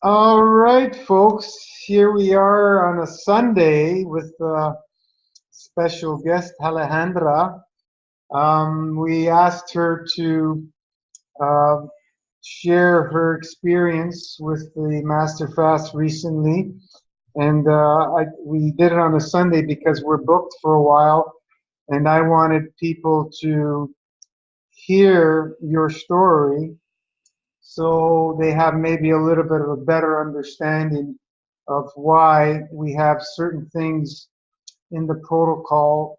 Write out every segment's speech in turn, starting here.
All right, folks, here we are on a Sunday with special guest Alejandra. We asked her to uh, share her experience with the Master Fast recently, and we did it on a Sunday because we're booked for a while, and I wanted people to hear your story so they have maybe a little bit of a better understanding of why we have certain things in the protocol.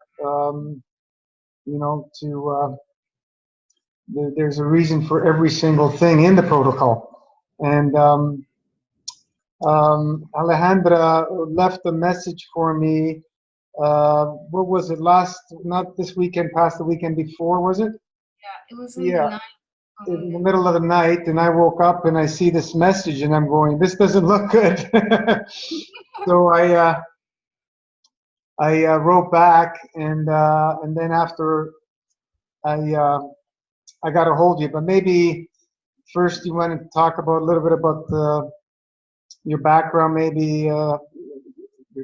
There's a reason for every single thing in the protocol. And Alejandra left a message for me. What was it not this weekend, past the weekend before, was it? Yeah, it was on the Yeah, night. in the middle of the night, and I woke up and I see this message and I'm going, this doesn't look good. So I wrote back, and then after I uh, I got a hold of you, but maybe first you want to talk about a little bit about your background, maybe your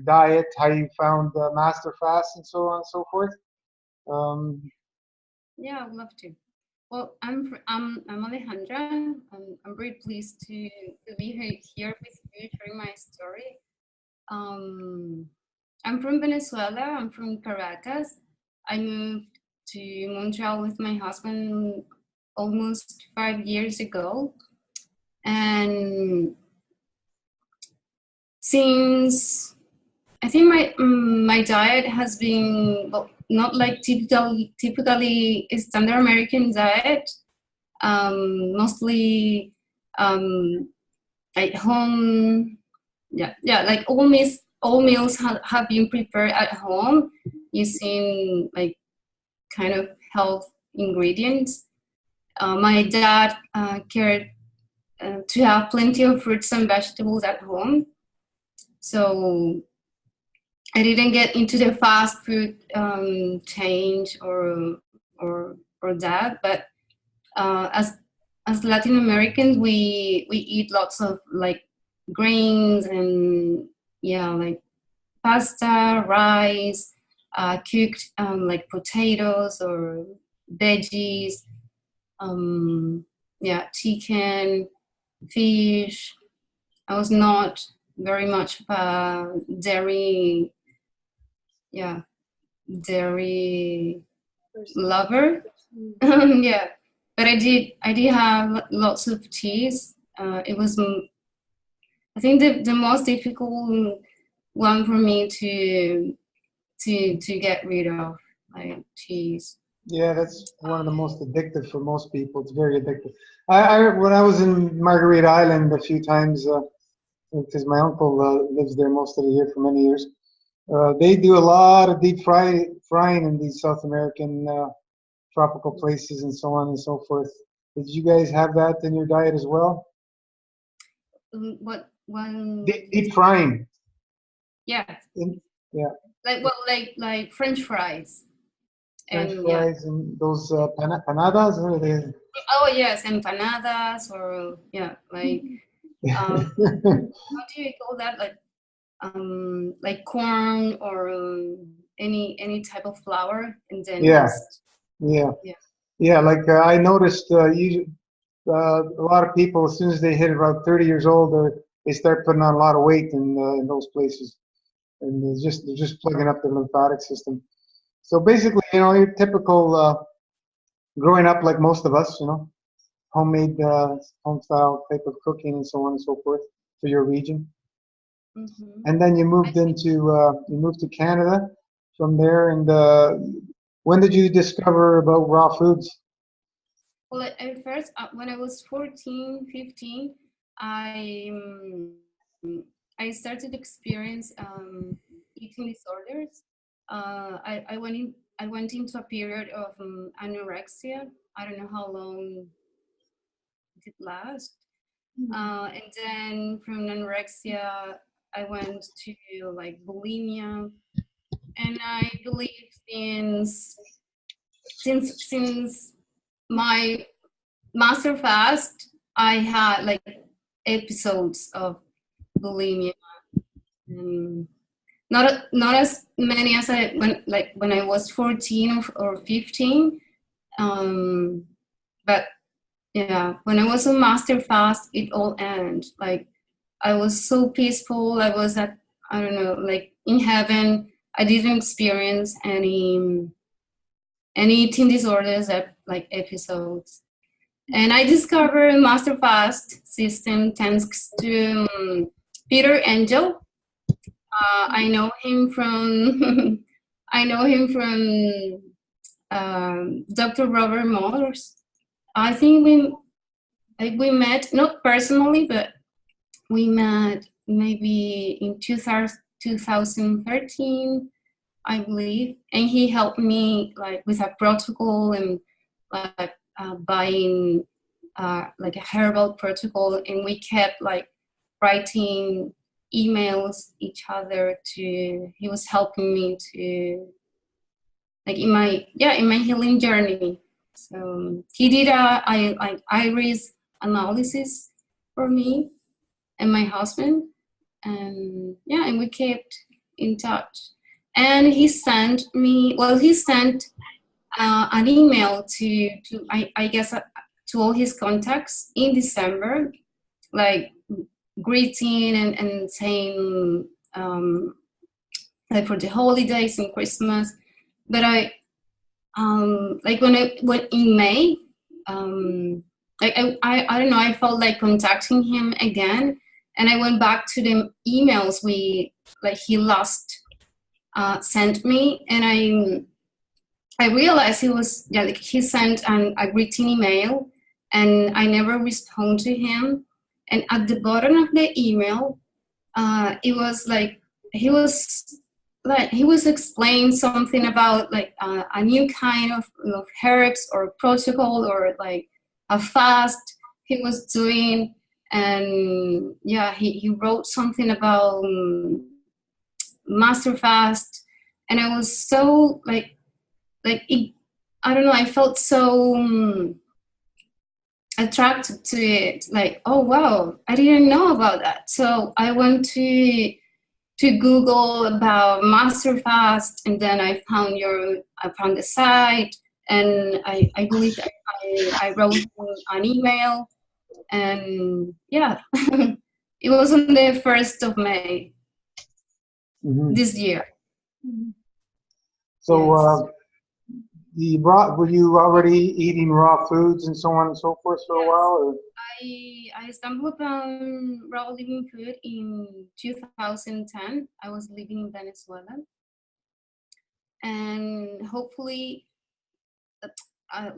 diet, how you found Master Fast, and so on and so forth. Um, Yeah, I would love to. Well, I'm Alejandra. I'm very pleased to be here with you, sharing my story. Um, I'm from Venezuela. I'm from Caracas. I moved to Montreal with my husband almost 5 years ago, and since I think my diet has been, well, not like typically standard American diet. Mostly at home. Yeah. Like all meals have been prepared at home using like kind of health ingredients. My dad cared to have plenty of fruits and vegetables at home, so I didn't get into the fast food change or that, but as Latin Americans, we eat lots of like grains and yeah, like pasta, rice, cooked like potatoes or veggies, yeah, chicken, fish. I was not very much of a yeah, dairy lover. Yeah, but I did have lots of cheese. It was I think the most difficult one for me to get rid of, like cheese. yeah, that's one of the most addictive for most people. It's very addictive. When I was in Margarita Island a few times, because my uncle lives there most of the year for many years. They do a lot of frying in these South American tropical places and so on and so forth. Did you guys have that in your diet as well? What one? Deep frying. Yeah, In, yeah, like well, like French fries, French and yeah. fries and those panadas. Or they, Oh yes, empanadas or yeah, like how do you call that? Like corn or any type of flour, and then yeah, mixed. yeah, Yeah. yeah. Like I noticed, a lot of people as soon as they hit about 30 years old, they start putting on a lot of weight in those places, and they're just plugging up their lymphatic system. So basically, your typical growing up like most of us, homemade, home style type of cooking and so on and so forth for your region. Mm-hmm. And then you moved to Canada from there. And when did you discover about raw foods? Well, at first, when I was 14, 15, I I started to experience eating disorders. I went into a period of anorexia. I don't know how long it last. And then from anorexia, I went to like bulimia, and I believe since my master fast, I had like episodes of bulimia. Not as many as when I was 14 or 15. But yeah, when I was on master fast, it all ended. Like, I was so peaceful. I was at, I don't know, like in heaven. I didn't experience any eating disorders like episodes. And I discovered master fast system thanks to Peter Angel. I know him from Dr. Robert Mollers. I think we met, not personally, but we met maybe in 2013, I believe, and he helped me like with a protocol and like buying like a herbal protocol, and we kept like writing emails each other he was helping me to like in my healing journey. So he did a iris analysis for me and my husband, and we kept in touch. And he sent an email to I guess to all his contacts in December, like greeting and saying like for the holidays and Christmas. But I like when in May, like I don't know, I felt like contacting him again, and I went back to the emails he last sent me, and I realized he sent a greeting email, and I never responded to him. And at the bottom of the email, it was like he was explaining something about like a new kind of herbs or protocol or like a fast he was doing. And he wrote something about master fast, and I was so I don't know, I felt so attracted to it. Like, oh wow, I didn't know about that. So I went to Google about master fast, and then I found the site, and I believe I wrote an email, and it was on the 1st of May this year. So were you already eating raw foods and so on and so forth for a while? Or? I stumbled upon raw living food in 2010. I was living in Venezuela, and hopefully,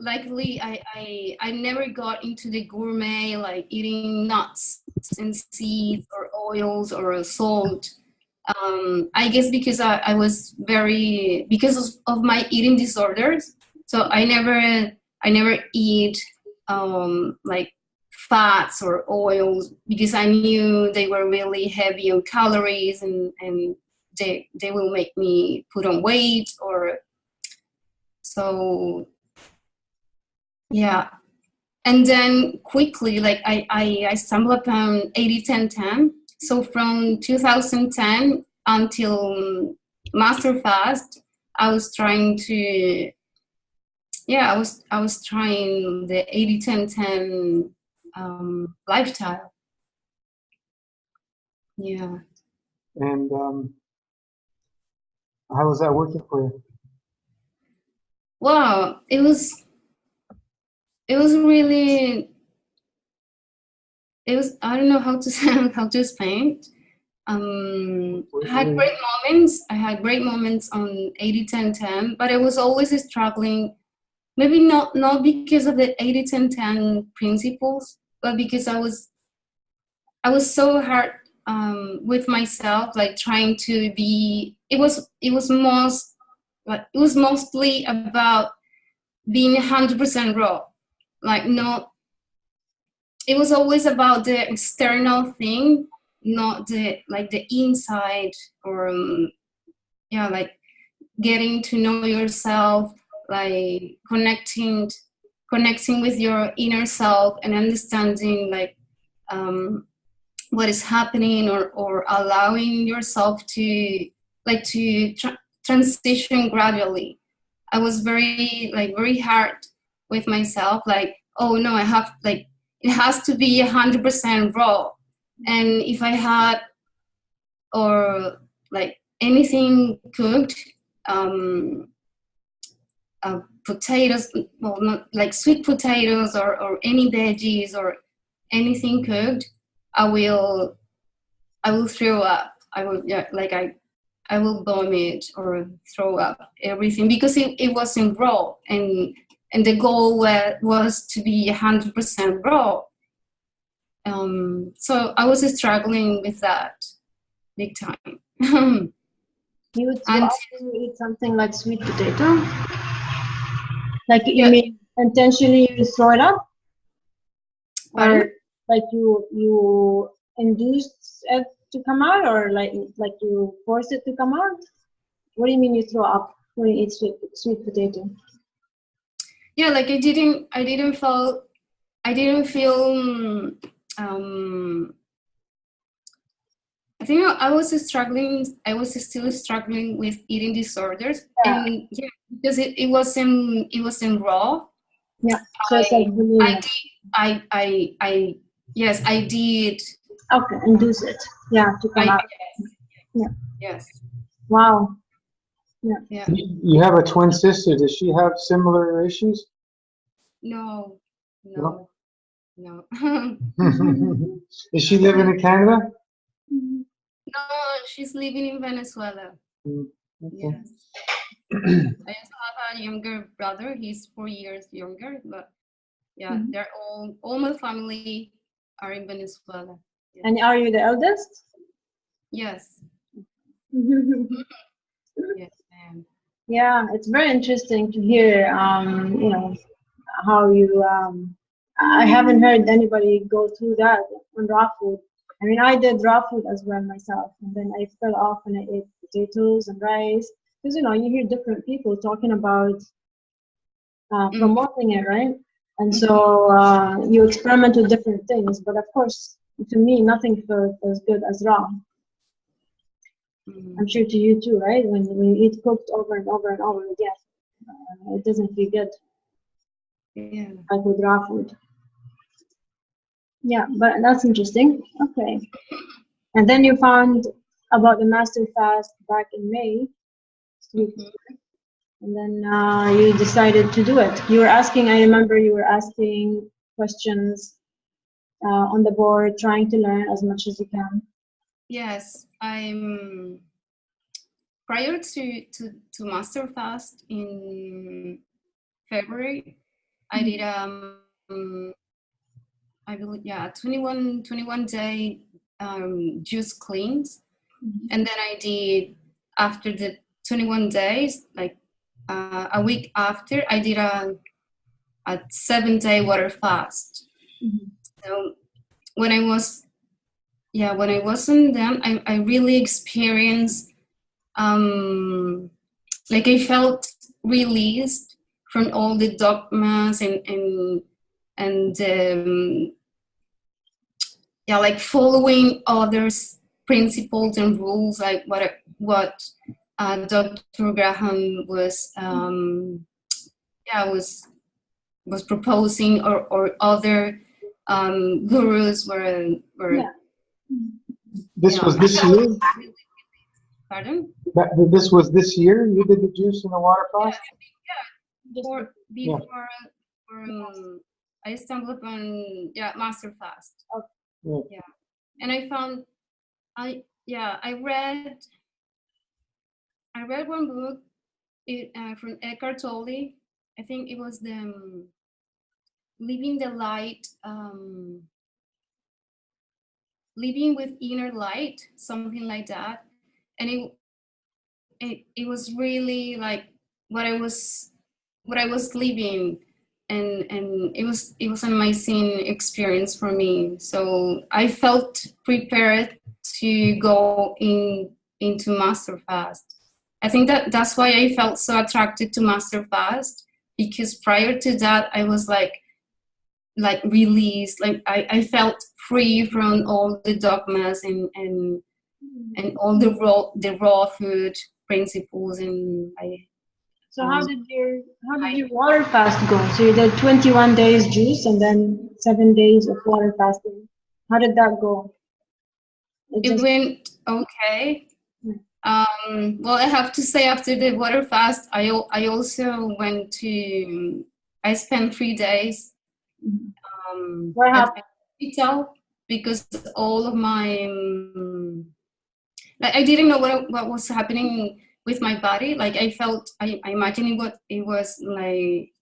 likely, I never got into the gourmet, like eating nuts and seeds or oils or salt. I guess because I was because of my eating disorders, so I never eat like fats or oils, because I knew they were really heavy on calories, and they will make me put on weight, or so. Yeah. And then quickly, like I stumbled upon 80-10-10. So from 2010 until Master Fast, I was trying to, I was trying the 80-10-10 lifestyle. Yeah. And how was that working for you? Wow, it was really, I don't know how to say, how to explain it. I had great moments on 80-10-10, but I was always struggling, maybe not because of the 80-10-10 principles, but because I was so hard with myself, like trying to be, it was mostly about being 100% raw. Like, no, it was always about the external thing, not the inside, or like getting to know yourself, like connecting with your inner self, and understanding like what is happening, or allowing yourself to transition gradually. I was very hard with myself, like, oh no, I have, like, it has to be 100% raw. And if I had, or like, anything cooked, potatoes, well, not like sweet potatoes, or any veggies, or anything cooked, I will throw up. I will, yeah, like, I will vomit or throw up everything, because it wasn't raw, and the goal was to be 100% raw. So I was struggling with that big time. You would And go to eat something like sweet potato? Like, you yeah, mean intentionally you throw it up? pardon? Or like you induced it to come out, or like you forced it to come out? What do you mean you throw up when you eat sweet potato? Yeah, like, I didn't feel. I think I was struggling. I was still struggling with eating disorders, Yeah. and yeah, because it wasn't raw. Yeah. So it's like bulimia. Yes, I did. Okay, induce it. Yeah, to come out. Yeah. Yes. Wow. Yeah. Yeah. You have a twin sister. Does she have similar issues? No. No? No. Is she living in Canada? No, she's living in Venezuela. Okay. Yes. I also have a younger brother. He's 4 years younger, but yeah, they're all my family are in Venezuela. Yeah. And are you the eldest? Yes. Yes, ma'am. Yeah, it's very interesting to hear, you know, how you, I haven't heard anybody go through that on raw food. I mean, I did raw food as well myself, and then I fell off and I ate potatoes and rice. Because, you know, you hear different people talking about promoting it, right? And so you experiment with different things, but of course, to me, nothing feels as good as raw. I'm sure to you too, right? When you eat cooked over and over and over again, it doesn't feel good. Yeah. Like with raw food. Yeah, but that's interesting. Okay. And then you found about the master fast back in May. And then you decided to do it. You were asking, I remember you were asking questions on the board, trying to learn as much as you can. Yes, I'm prior to master fast in February. I did I believe, yeah, 21 day juice cleanse, and then I did, after the 21 days, like a week after, I did a 7-day water fast. So when I was in them, I really experienced, like, I felt released from all the dogmas and yeah, like following others' principles and rules, like what Dr. Graham was was proposing, or other gurus were. Yeah. This was this year? Pardon? This was this year? You did the juice and the water fast? Yeah. Before I stumbled upon master fast. Okay. Yeah, and I found I read one book from Eckhart Tolle. I think it was the Living the Light, Living with Inner Light, something like that. And it was really like what I was living, and it was an amazing experience for me. So I felt prepared to go into master fast. I think that's why I felt so attracted to master fast, because prior to that I was like like released. Like I felt free from all the dogmas and all the raw food principles, and So how did your water fast go? So you did 21 days juice and then 7 days of water fasting. How did that go? It went okay. Well, I have to say, after the water fast, I also went to. I spent 3 days What at happened? the hospital because all of my like I didn't know what was happening with my body. Like I felt, I imagined what it was like.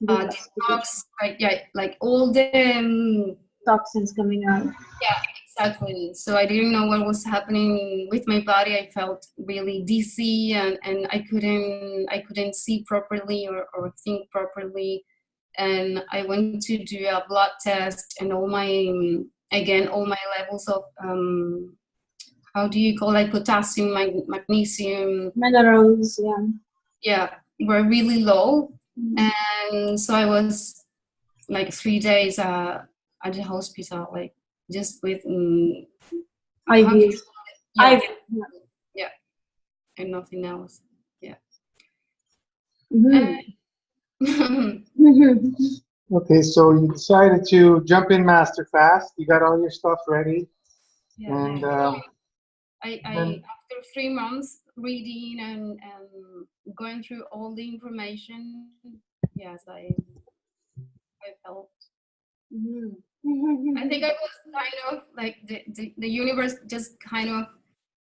Detox, like all the toxins coming out. yeah, exactly. So I didn't know what was happening with my body. I felt really dizzy, and I couldn't see properly or think properly. And I went to do a blood test, and all my levels of how do you call, like, potassium, magnesium, Minerals, yeah, were really low. And so I was like 3 days at the hospital, like just with IVs. yeah, IV. yeah, and nothing else. Yeah. Okay, so you decided to jump in Master Fast. You got all your stuff ready. Yeah, And I after 3 months reading and going through all the information, yes, I felt. I think I was kind of like the universe just kind of.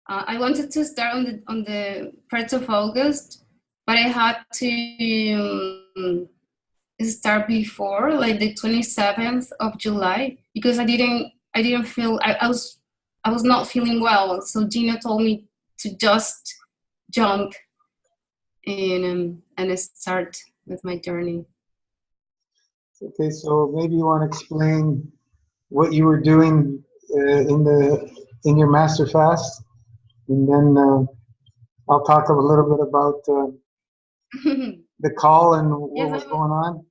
I wanted to start on the 1st of August, but I had to start before, like the 27th of July, because I didn't feel, I was not feeling well. So Gina told me to just jump in and start with my journey. okay, so maybe you want to explain what you were doing in your Master Fast, and then I'll talk a little bit about the call and what was going on.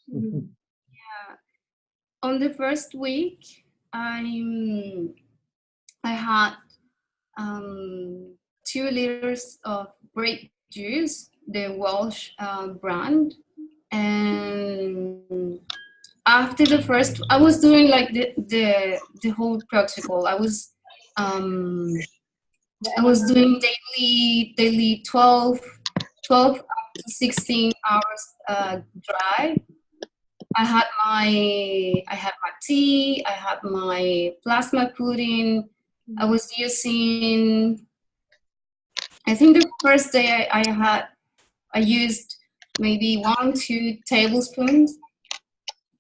Yeah. On the first week, I had 2 liters of grape juice, the Welsh brand, and after the first, I was doing like the whole protocol. I was doing daily 12 up to 16 hours dry. I had my tea, I had my plasma pudding. I was using, I think the first day I used maybe 1-2 tablespoons,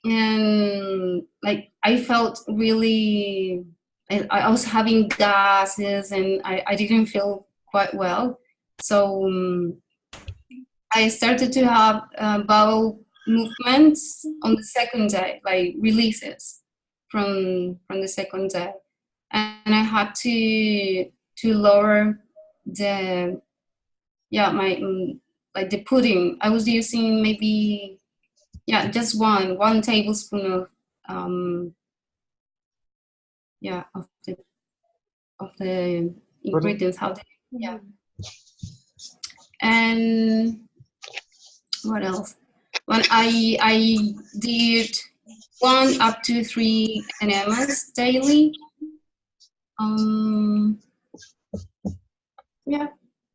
and like I felt really, I was having gases, and I didn't feel quite well. So I started to have bowel movements on the second day, like releases from the second day, and I had to lower the my like the pudding. I was using maybe just one tablespoon of of the ingredients. And what else? When I did 1 up to 3 enemas daily.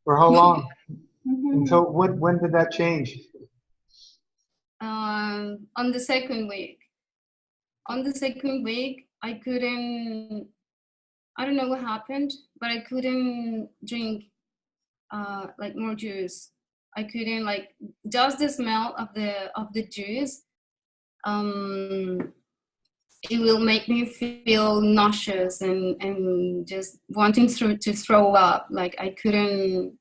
For how long? Until when did that change? On the second week. On the second week, I couldn't. I don't know what happened, but I couldn't drink like more juice. I couldn't, like, just the smell of the juice. It will make me feel nauseous and just wanting to throw up. Like I couldn't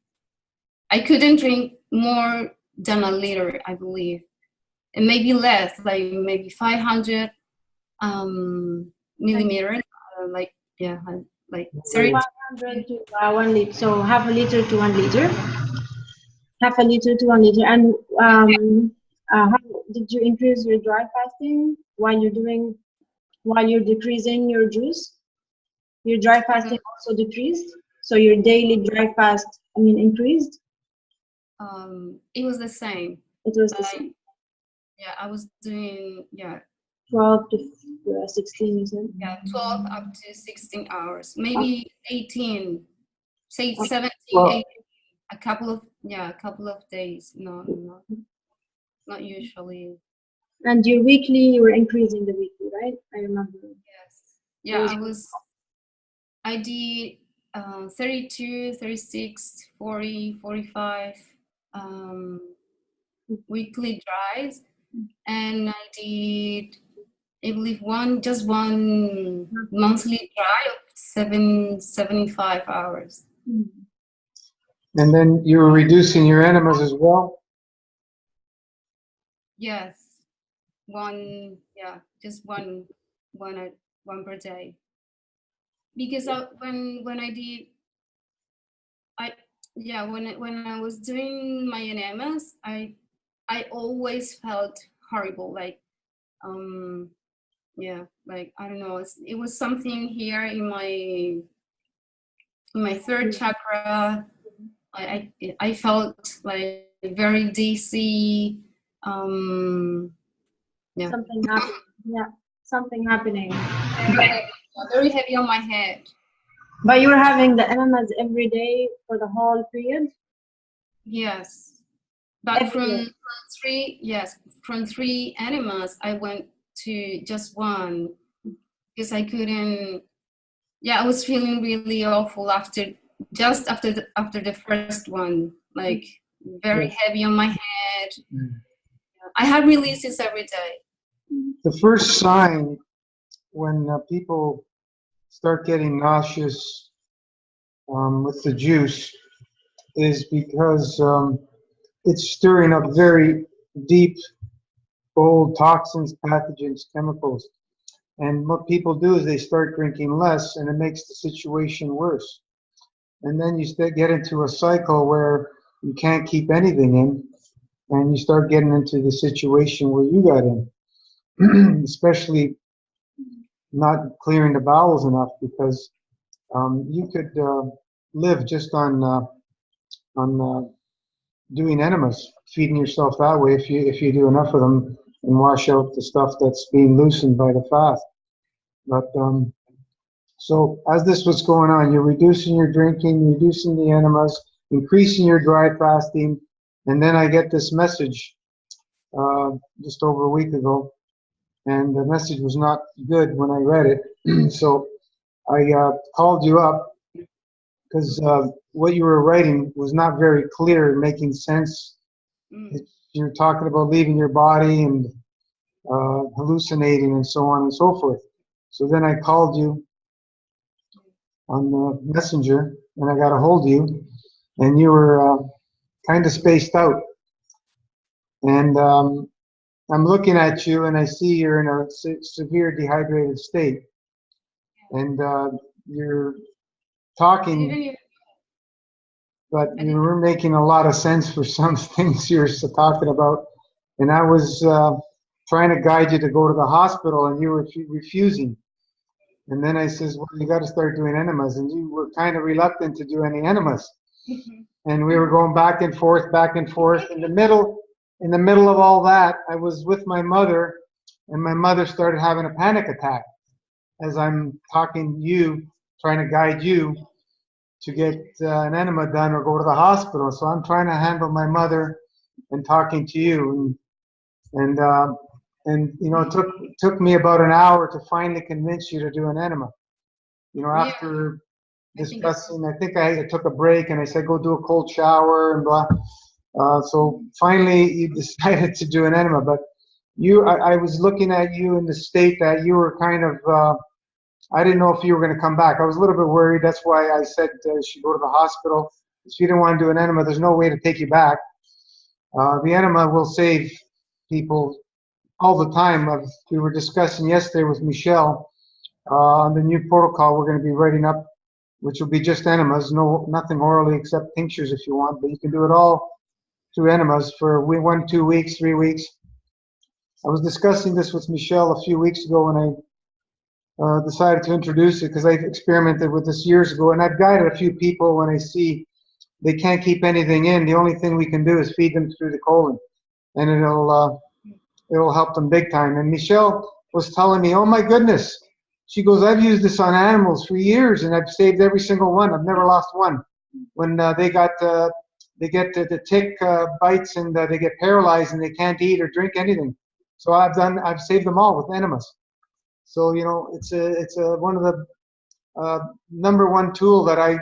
drink more than a liter, I believe, and maybe less, like maybe 500 millimeters, like 30. 500 to 1 liter, so half a liter to 1 liter. Half a liter to 1 liter. And how did you increase your dry fasting? while you're decreasing your juice? Your dry fasting also decreased, so your daily dry fast, I mean, increased. It was the same. It was the same. Yeah, I was doing 12 to 16, you said? Yeah, 12 up to 16 hours, maybe 18, say 17, Well, 18, a couple of days. No, not usually. And your weekly, you were increasing the weekly, right? I remember. Yes. Yeah, I did 32, 36, 40, 45 weekly drives, and I did, I believe, just one monthly dry of 75 hours. and then you were reducing your enemas as well? Yes, just one per day. Because when I did, when I was doing my enemas, I always felt horrible, like like I don't know, it was something here in my third chakra. I felt like very dizzy. Something happened. Yeah, something happening. Very heavy on my head. But you were having the enemas every day for the whole period? Yes. But Every from three enemas, I went to just one because I couldn't. Yeah, I was feeling really awful after the first one, like very heavy on my head. I had releases every day. The first sign when people start getting nauseous with the juice is because it's stirring up very deep, old toxins, pathogens, chemicals. And what people do is they start drinking less, and it makes the situation worse. And then you get into a cycle where you can't keep anything in, and you start getting into the situation where you got in, especially not clearing the bowels enough, because you could live just on doing enemas, feeding yourself that way if you do enough of them and wash out the stuff that's being loosened by the fast. But so as this was going on, you're reducing your drinking, reducing the enemas, increasing your dry fasting, and then I get this message just over a week ago, and the message was not good when I read it. So I called you up because what you were writing was not very clear, making sense. You're talking about leaving your body and hallucinating and so on and so forth. So then I called you on the messenger, and I got a hold of you, and you were kind of spaced out. And I'm looking at you, and I see you're in a severe dehydrated state, and you're talking, but you were making a lot of sense for some things you were talking about. And I was trying to guide you to go to the hospital, and you were refusing. And then I says, well, you got to start doing enemas. And you were kind of reluctant to do any enemas. And we were going back and forth, back and forth. In the middle of all that, I was with my mother, and my mother started having a panic attack as I'm talking to you, trying to guide you to get an enema done or go to the hospital. So I'm trying to handle my mother and talking to you. And you know, it took me about an hour to finally convince you to do an enema. You know, after discussing, I think I took a break and I said, go do a cold shower and blah. So finally you decided to do an enema, but I was looking at you in the state that you were kind of, I didn't know if you were going to come back. I was a little bit worried. That's why I said you should go to the hospital. If you didn't want to do an enema, there's no way to take you back. The enema will save people all the time. We were discussing yesterday with Michelle on the new protocol we're going to be writing up, which will be just enemas, nothing orally except tinctures if you want, but you can do it all through enemas for 1, 2 weeks, 3 weeks. I was discussing this with Michelle a few weeks ago when I decided to introduce it because I experimented with this years ago, and I've guided a few people when I see they can't keep anything in. The only thing we can do is feed them through the colon, and it'll help them big time. And Michelle was telling me, oh my goodness, she goes, I've used this on animals for years, and I've saved every single one. I've never lost one. When they get the tick bites and they get paralyzed and they can't eat or drink anything. So I've saved them all with enemas. So it's one of the number one tool that I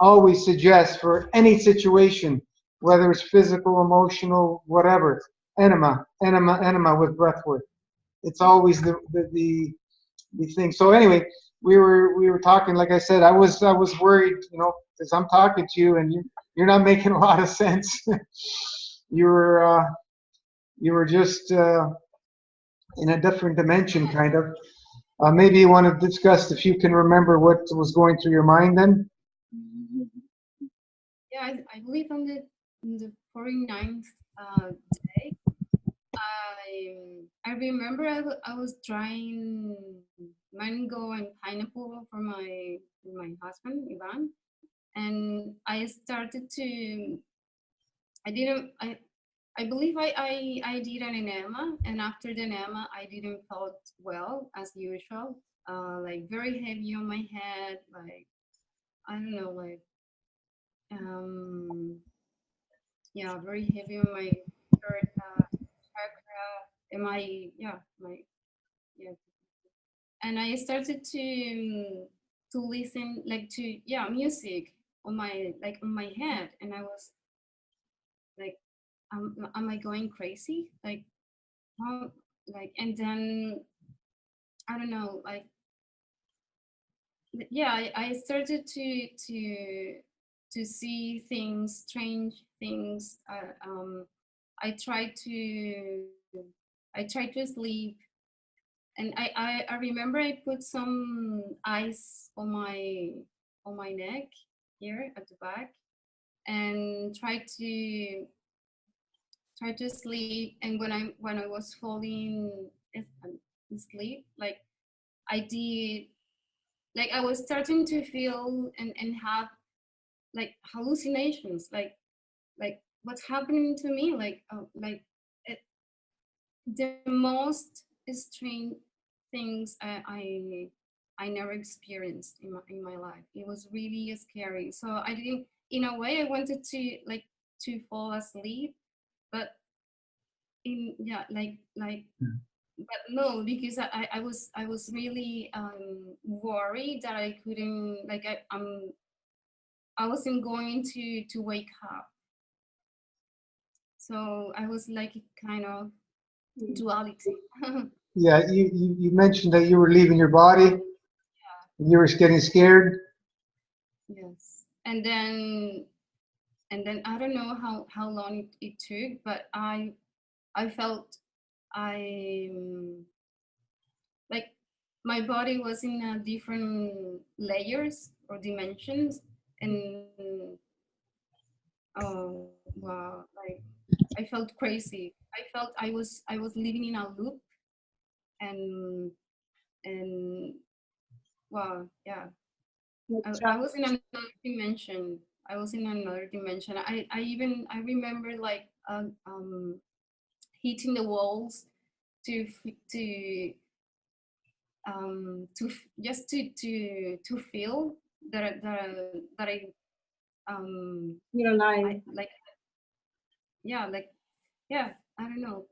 always suggest for any situation, whether it's physical, emotional, whatever. Enema with breath work. It's always the thing. So anyway, we were talking. Like I said, I was worried, because I'm talking to you and you're not making a lot of sense. you were just in a different dimension, kind of. Maybe you want to discuss if you can remember what was going through your mind then. Yeah, I believe on the 49th day, I remember I was trying mango and pineapple for my husband Ivan, and I started to. I believe I did an enema, and after the enema, I didn't felt well as usual. Like very heavy on my head, like I don't know, like yeah, very heavy on my third chakra, and my yeah, and I started to listen like to music on my head, and I was like, am I going crazy? Like how and then I don't know, like yeah, I started to see things, strange things. I tried to sleep, and I remember I put some ice on my neck here at the back, and tried to sleep. And when I was falling asleep, like I did, like I was starting to feel and have like hallucinations, like what's happening to me, like it, the most strange things I never experienced in my life. It was really scary. So I didn't, in a way, I wanted to to fall asleep, but in but no, because I was really worried that I couldn't, like I wasn't going to wake up. So I was like kind of duality. Yeah, you mentioned that you were leaving your body. And you were getting scared. Yes, and then I don't know how long it took, but I felt I like my body was in a different layers or dimensions, and oh wow, like I felt crazy. I felt I was living in a loop, and and wow, yeah. I was in another dimension. I was in another dimension. I remember like hitting the walls to just to feel that You're alive. I like yeah like yeah, I don't know.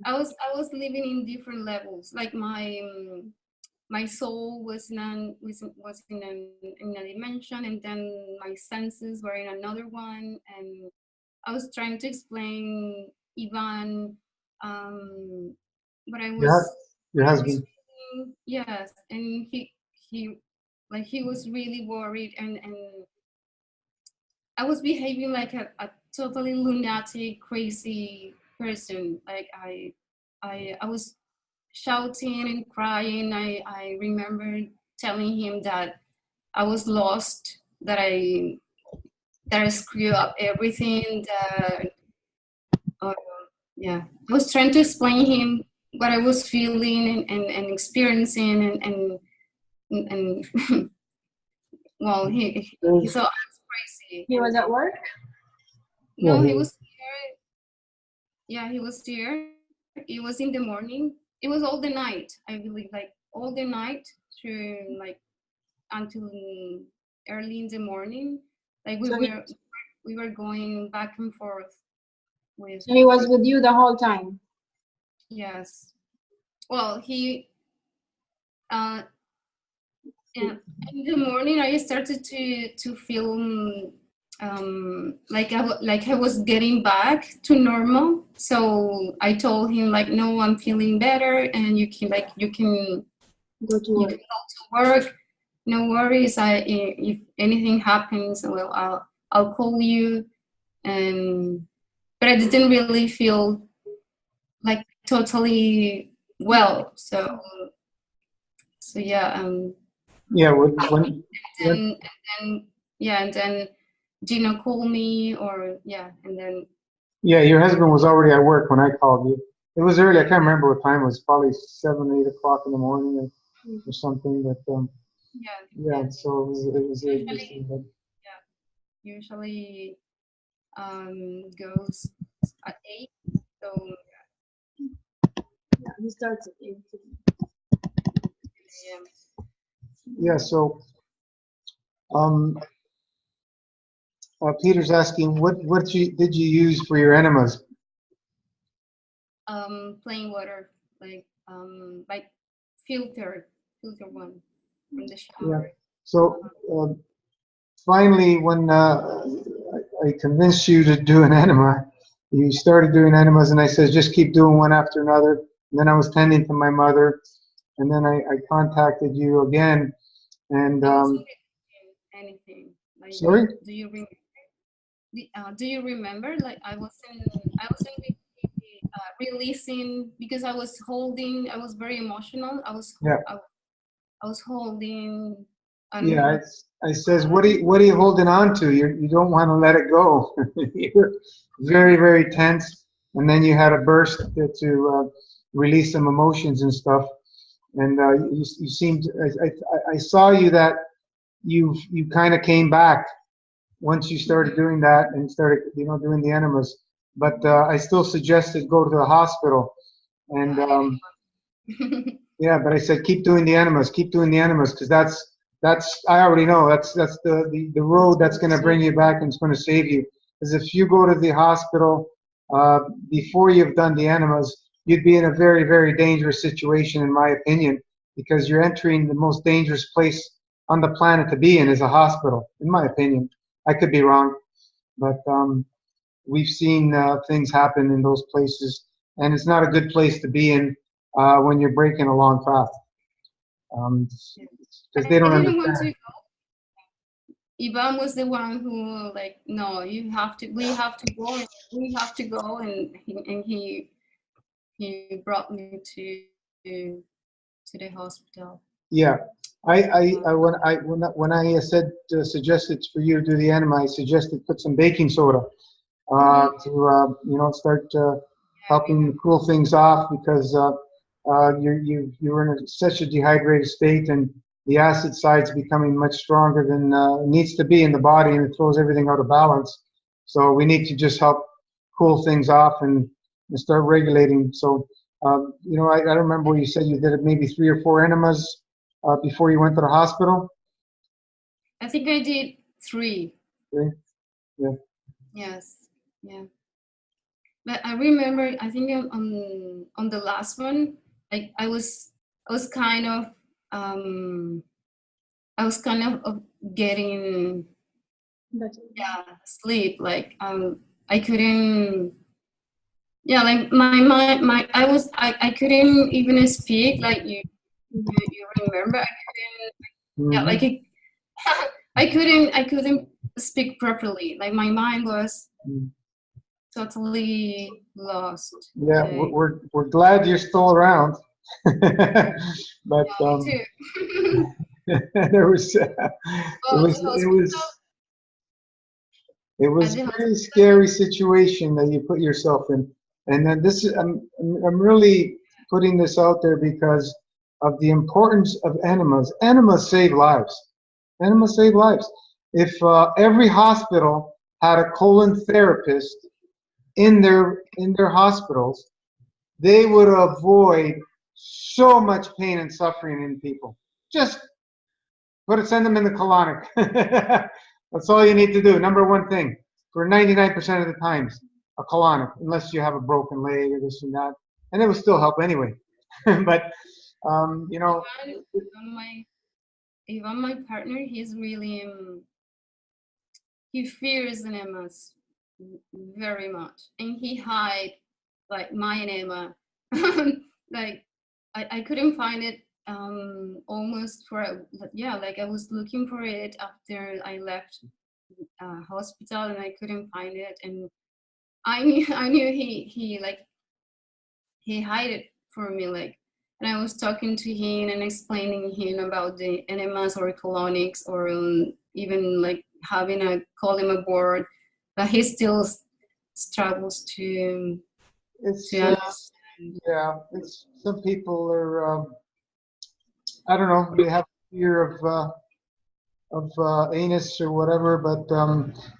I was living in different levels. Like my soul was in a dimension, and then my senses were in another one, and I was trying to explain Ivan, but Your husband. yes, and he he was really worried, and I was behaving like a totally lunatic, crazy person. Like I was shouting and crying. I remember telling him that I was lost, that I screwed up everything, that yeah, I was trying to explain him what I was feeling and experiencing and well, he thought I was crazy. He was at work? No, Yeah, he was here. Yeah, he was here. It was in the morning. It was all the night, I believe, like all the night to like until early in the morning. Like So we were going back and forth with. he was with you the whole time? Yes. Well, he yeah, in the morning I started to feel like I was getting back to normal. So I told him like, no, I'm feeling better, and you can Go to you work. can go to work. No worries. If anything happens, well, I'll call you. And but I didn't really feel like totally well. So yeah. yeah. And then yeah, and then Gino called me, or yeah, and then Yeah, your husband was already at work when I called you. It was early. I can't remember what time it was. Probably 7, 8 o'clock in the morning or something. But yeah. So it was usually interesting. usually goes at 8. So Yeah, he starts at 8. yeah. Yeah. So um, Peter's asking, what did you use for your enemas? Plain water, like filter one from the Yeah. shower. So finally, when I convinced you to do an enema, you started doing enemas, and I said, just keep doing one after another. And then I was tending to my mother, and then I contacted you again. And I wasn't anything. Like, sorry? do you remember? Like I wasn't releasing because I was holding. I was very emotional. Yeah. I was holding. I don't Yeah, know. I says, what are you holding on to? You don't want to let it go. You're very, very tense, and then you had a burst to release some emotions and stuff. And you seemed, I saw you that you kind of came back once you started doing that and started, doing the enemas. But I still suggested go to the hospital. And yeah, but I said keep doing the enemas, because that's I already know that's the road that's going to bring you back and it's going to save you. Because if you go to the hospital before you've done the enemas, you'd be in a very, very dangerous situation, in my opinion, because you're entering the most dangerous place on the planet to be in is a hospital, in my opinion. I could be wrong, but we've seen things happen in those places, and it's not a good place to be in when you're breaking a long fast, because they I don't didn't want to understand. go. Ivan was the one who like, no, we have to go, and he brought me to the hospital. Yeah, when I said suggested for you to do the enema, I suggested put some baking soda to start helping cool things off, because you're in such a dehydrated state, and the acid side's becoming much stronger than it needs to be in the body, and it throws everything out of balance. So we need to just help cool things off and start regulating. So I remember you said you did maybe 3 or 4 enemas before you went to the hospital. I think I did 3. Okay. Yeah. Yes, yeah. But I remember, I think on the last one, I was kind of getting sleep. Like I couldn't. Yeah, like my I couldn't even speak. Like you remember, I couldn't. Yeah, like I couldn't speak properly. Like my mind was totally lost. Yeah, Like, we're glad you're still around. But yeah, me too. there was Well, the hospital it at was the a pretty hospital. scary situation that you put yourself in. And then this is, I'm really putting this out there because of the importance of enemas. Enemas save lives. Enemas save lives. If every hospital had a colon therapist in their hospitals, they would avoid so much pain and suffering in people. Just send them in the colonic. That's all you need to do. Number one thing for 99% of the times, a colonic, unless you have a broken leg or this and that, and it will still help anyway. But you know, even my partner, he's really he fears enemas very much, and he hide like my enema. Like I couldn't find it almost for like I was looking for it after I left hospital, and I couldn't find it, and I knew he hide it for me, like, and I was talking to him and explaining him about the enemas or colonics, or even like having a call board, but he still struggles to understand. Yeah, it's some people are I don't know, they have fear of anus or whatever, but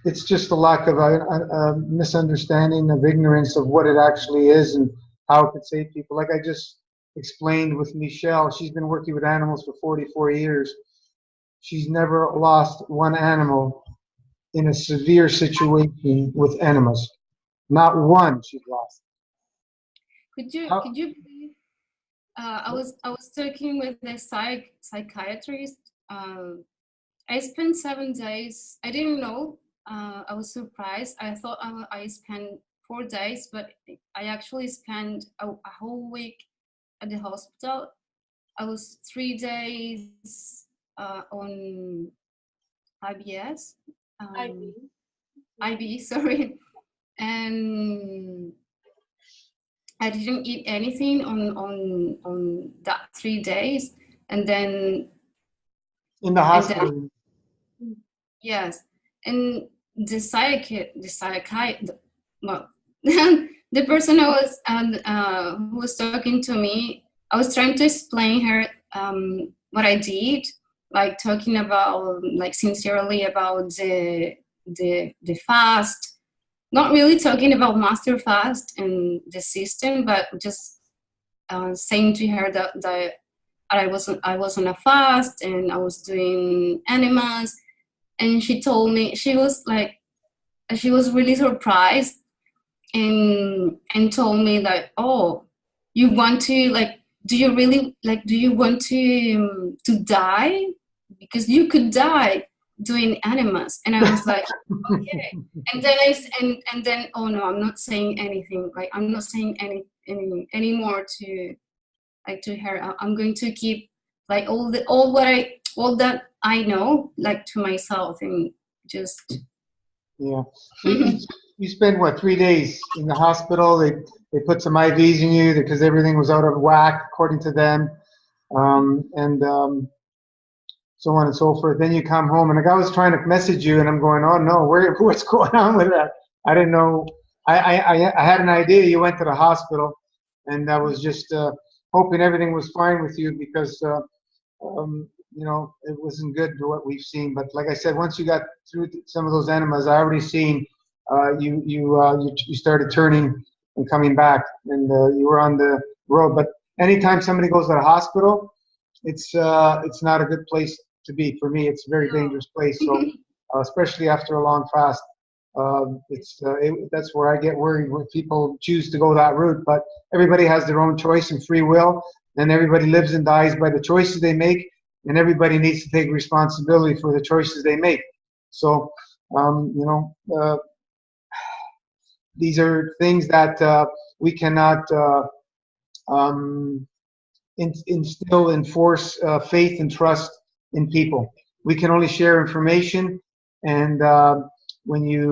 it's just a lack of a misunderstanding of ignorance of what it actually is and how it could save people. Like I just explained with Michelle, she's been working with animals for 44 years. She's never lost one animal in a severe situation with enemas. Not one she's lost. Could you please? I was talking with the psychiatrist. I spent 7 days. I didn't know. I was surprised. I thought I spent 4 days, but I actually spent a whole week at the hospital. I was 3 days on IBS. IB, sorry. And I didn't eat anything on that 3 days, and then in the hospital. Yes, and the well, the person who was talking to me, I was trying to explain her what I did, like talking about, like, sincerely about the fast. Not really talking about master fast and the system, but just saying to her that I was on a fast and I was doing enemas, and she told me, she was really surprised and told me that, oh, you want to, like, do you really, like, do you want to die, because you could die doing enemas. And I was like, okay. And then and then, oh no, I'm not saying anything, like, I'm not saying any more to, like, to her. I'm going to keep, like, all that I know, like, to myself, and just yeah. You spend what, 3 days in the hospital? They put some IVs in you because everything was out of whack according to them, and so on and so forth. Then you come home, and the guy was trying to message you, and I'm going, oh no, what's going on with that? I didn't know. I had an idea you went to the hospital, and I was just hoping everything was fine with you, because you know, it wasn't good to what we've seen. But like I said, once you got through some of those enemas, I already seen you started turning and coming back, and you were on the road. But anytime somebody goes to the hospital, it's not a good place to be. For me, it's a very dangerous place. So especially after a long fast, that's where I get worried when people choose to go that route. But everybody has their own choice and free will, and everybody lives and dies by the choices they make, and everybody needs to take responsibility for the choices they make. So you know, these are things that we cannot instill and force faith and trust in people. We can only share information, and when you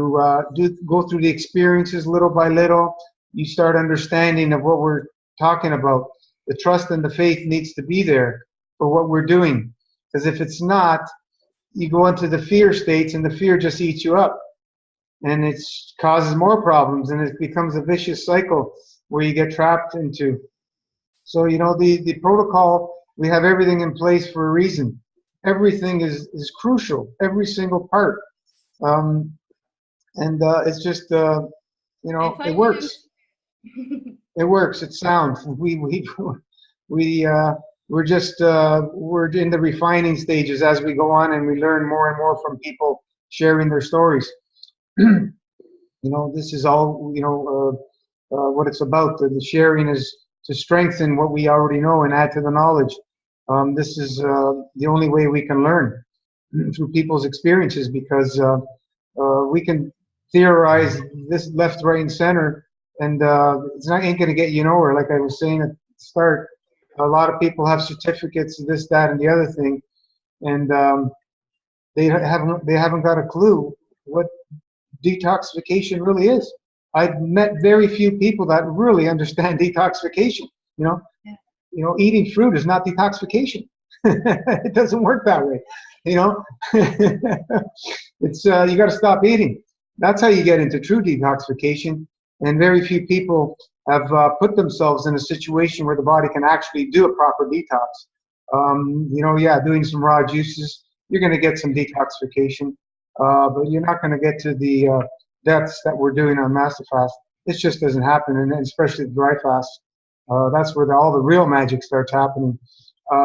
go through the experiences little by little, you start understanding of what we're talking about. The trust and the faith needs to be there for what we're doing, because if it's not, you go into the fear states, and the fear just eats you up. and it causes more problems, and it becomes a vicious cycle where you get trapped into. So, you know, the protocol, we have everything in place for a reason. Everything is crucial, every single part. It's just, you know, it works. It works. It's sound. We're just we're in the refining stages as we go on, and we learn more and more from people sharing their stories. You know, this is all, you know, what it's about. The sharing is to strengthen what we already know and add to the knowledge. This is the only way we can learn, through people's experiences, because we can theorize this left, right, and center, and ain't going to get you nowhere. Like I was saying at the start, a lot of people have certificates of this, that, and the other thing, and they haven't got a clue what detoxification really is. I've met very few people that really understand detoxification. You know, you know, eating fruit is not detoxification. It doesn't work that way. You know, it's you got to stop eating. That's how you get into true detoxification. And very few people have put themselves in a situation where the body can actually do a proper detox. You know, yeah, doing some raw juices, you're going to get some detoxification, but you're not going to get to the depths that we're doing on Master Fast. It just doesn't happen, and especially the dry fast. That's where all the real magic starts happening.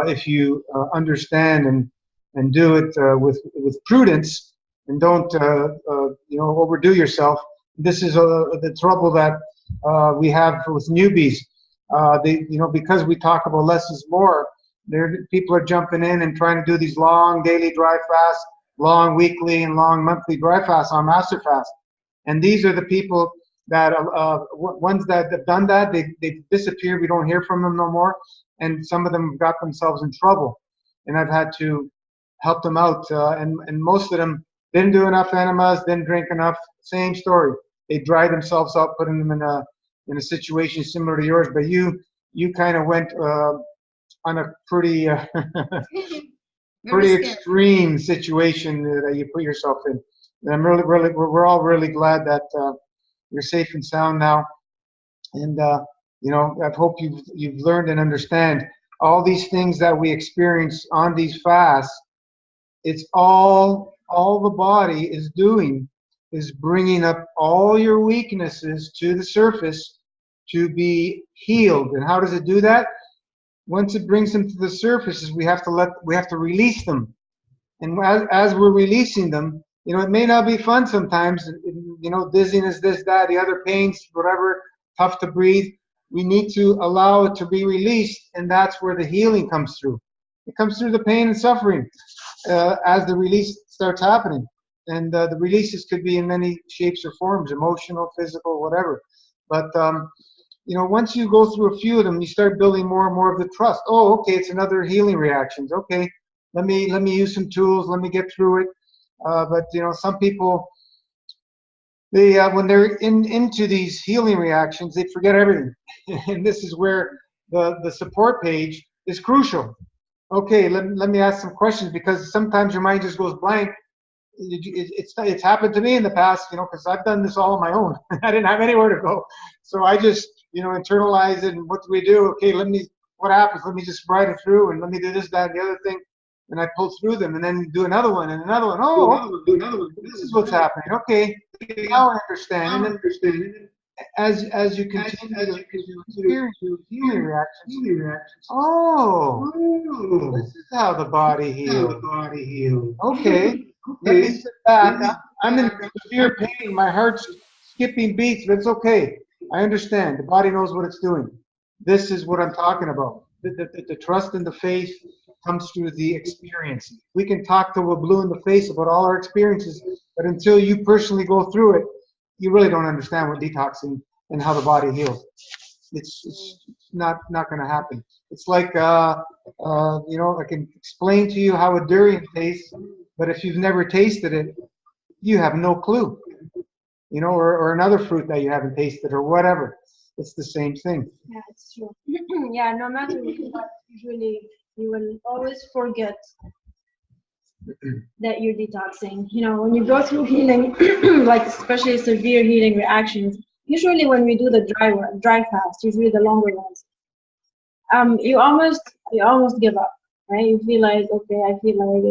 If you understand and do it with prudence, and don't you know, overdo yourself. This is the trouble that we have with newbies. You know, because we talk about less is more, people are jumping in and trying to do these long daily dry fasts, long weekly and long monthly dry fasts on Master Fast. And these are the people that ones that have done that, they disappear. We don't hear from them no more. And some of them got themselves in trouble, and I've had to help them out. And most of them didn't do enough enemas, didn't drink enough. Same story. They dried themselves up, putting them in a situation similar to yours. But you kind of went on a pretty pretty extreme situation that you put yourself in. And I'm really we're all really glad that you're safe and sound now. And you know, I hope you've learned and understand all these things that we experience on these fasts. It's all the body is doing is bringing up all your weaknesses to the surface to be healed. And how does it do that? Once it brings them to the surface, we have to release them. And as we're releasing them, you know, it may not be fun sometimes. You know, dizziness, this, that, the other pains, whatever, tough to breathe. We need to allow it to be released, and that's where the healing comes through. It comes through the pain and suffering as the release starts happening. And the releases could be in many shapes or forms, emotional, physical, whatever. But you know, once you go through a few of them, you start building more and more of the trust. Oh, okay, it's another healing reactions. Okay, let me use some tools. Let me get through it. But you know, some people, they when they're into these healing reactions, they forget everything. And this is where the support page is crucial. Okay, let me ask some questions, because sometimes your mind just goes blank. It's happened to me in the past, you know, because I've done this all on my own. I didn't have anywhere to go, so I just, you know, internalize it. And what do we do? Okay, what happens? Let me just ride it through, and let me do this, that, and the other thing, and I pull through them, and then do another one and another one. Oh, this is what's happening. Okay, now I understand. And then as you continue to experience healing reactions, oh, this is how the body heals. Okay. Let me sit back. I'm in severe pain. My heart's skipping beats, but it's okay. I understand. The body knows what it's doing. This is what I'm talking about. The trust and the faith comes through the experience. We can talk till we're blue in the face about all our experiences, but until you personally go through it, you really don't understand what detoxing and how the body heals. It's not going to happen. It's like, you know, I can explain to you how a durian tastes, but if you've never tasted it, you have no clue, you know, or another fruit that you haven't tasted or whatever. It's the same thing. Yeah, it's true. Yeah, no matter what, usually you will always forget that you're detoxing. You know, when you go through healing, like especially severe healing reactions, usually when we do the dry fast, usually the longer ones, you almost give up, right? You feel like, okay, I feel like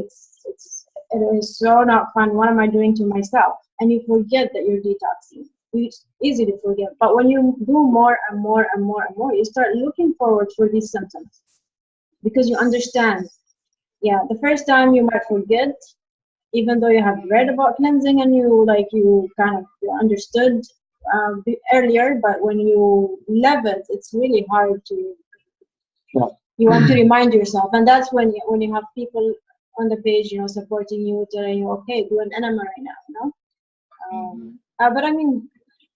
it is so not fun. What am I doing to myself? And you forget that you're detoxing. It's easy to forget. But when you do more and more and more and more, you start looking forward for these symptoms because you understand. Yeah, the first time you might forget, even though you have read about cleansing and you understood earlier, but when you live it, it's really hard to. Yeah. You want to remind yourself, and that's when you have people on the page, you know, supporting you, telling you, okay, do an enema right now, you know. But I mean,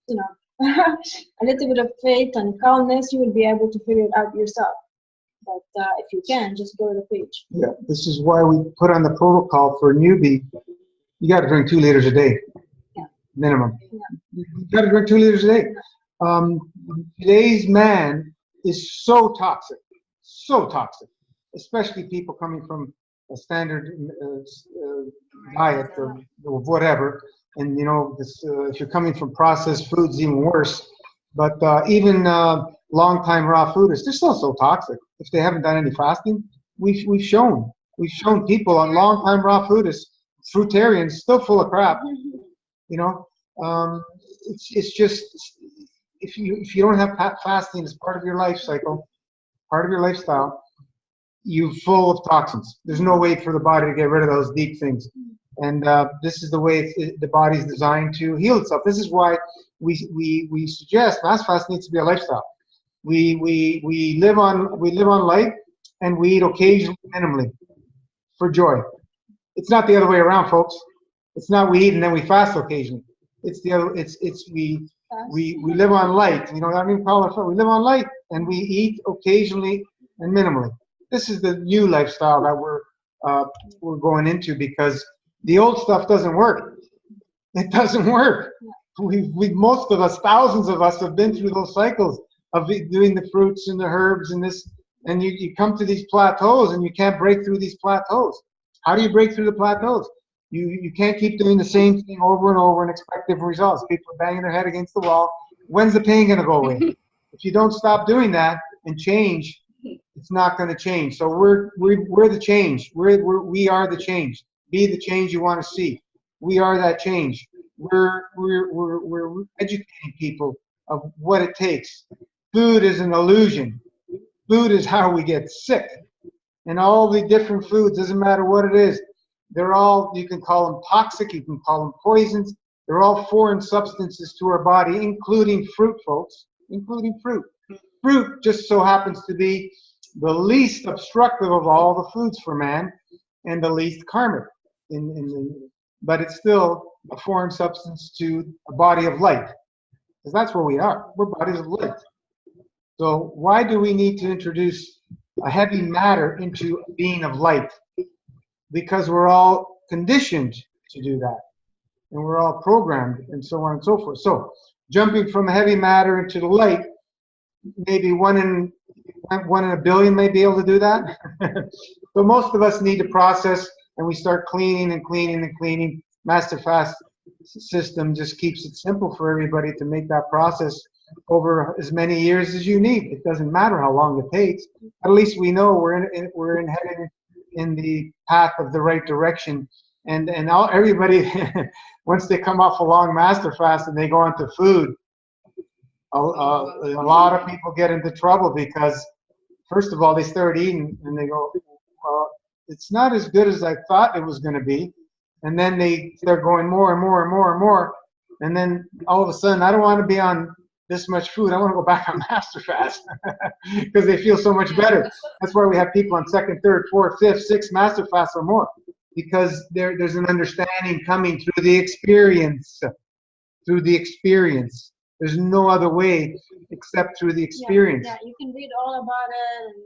you know, a little bit of faith and calmness, you will be able to figure it out yourself. But if you can, just go to the page. Yeah, this is why we put on the protocol for a newbie. You got to drink 2 liters a day, minimum. Yeah. You got to drink 2 liters a day. Today's man is so toxic, especially people coming from a standard diet or whatever. And you know, this, if you're coming from processed foods, even worse. But even long-time raw foodists, they're still so toxic. If they haven't done any fasting, we've shown people on long-time raw foodists, fruitarians, still full of crap. You know, it's just if you don't have fasting as part of your life cycle, part of your lifestyle, you're full of toxins. There's no way for the body to get rid of those deep things. And this is the way the body's designed to heal itself. This is why we suggest mass fast needs to be a lifestyle. We live on light, and we eat occasionally, minimally, for joy. It's not the other way around, folks. It's not we eat and then we fast occasionally. It's the other. It's we live on light. You know, I mean, we live on light and we eat occasionally and minimally. This is the new lifestyle that we're going into, because the old stuff doesn't work. It doesn't work. We most of us, thousands of us, have been through those cycles of doing the fruits and the herbs and this, and you come to these plateaus and you can't break through these plateaus. How do you break through the plateaus? You can't keep doing the same thing over and over and expect different results. People are banging their head against the wall. When's the pain going to go away? If you don't stop doing that and change, it's not going to change. So we're the change. We are the change. Be the change you want to see. We are that change. We're educating people of what it takes. Food is an illusion. Food is how we get sick. And all the different foods, doesn't matter what it is, they're all, you can call them toxic, you can call them poisons. They're all foreign substances to our body, including fruit, folks, including fruit. Fruit just so happens to be the least obstructive of all the foods for man and the least karmic. But it's still a foreign substance to a body of light, because that's where we are. We're bodies of light. So why do we need to introduce a heavy matter into a being of light? Because we're all conditioned to do that, and we're all programmed, and so on and so forth. So jumping from heavy matter into the light, maybe one in a billion may be able to do that. So most of us need to process, and we start cleaning and cleaning and cleaning. Master Fast system just keeps it simple for everybody to make that process over as many years as you need. It doesn't matter how long it takes. At least we know we're heading in the path of the right direction. And everybody, once they come off a long Master Fast and they go into food, a lot of people get into trouble, because first of all, they start eating and they go, it's not as good as I thought it was going to be. And then they start going more and more and more and more. And then all of a sudden, I don't want to be on this much food. I want to go back on Master Fast, because they feel so much better. That's why we have people on second, third, fourth, fifth, sixth Master Fast or more, because there's an understanding coming through the experience. Through the experience. There's no other way except through the experience. Yeah, you can read all about it and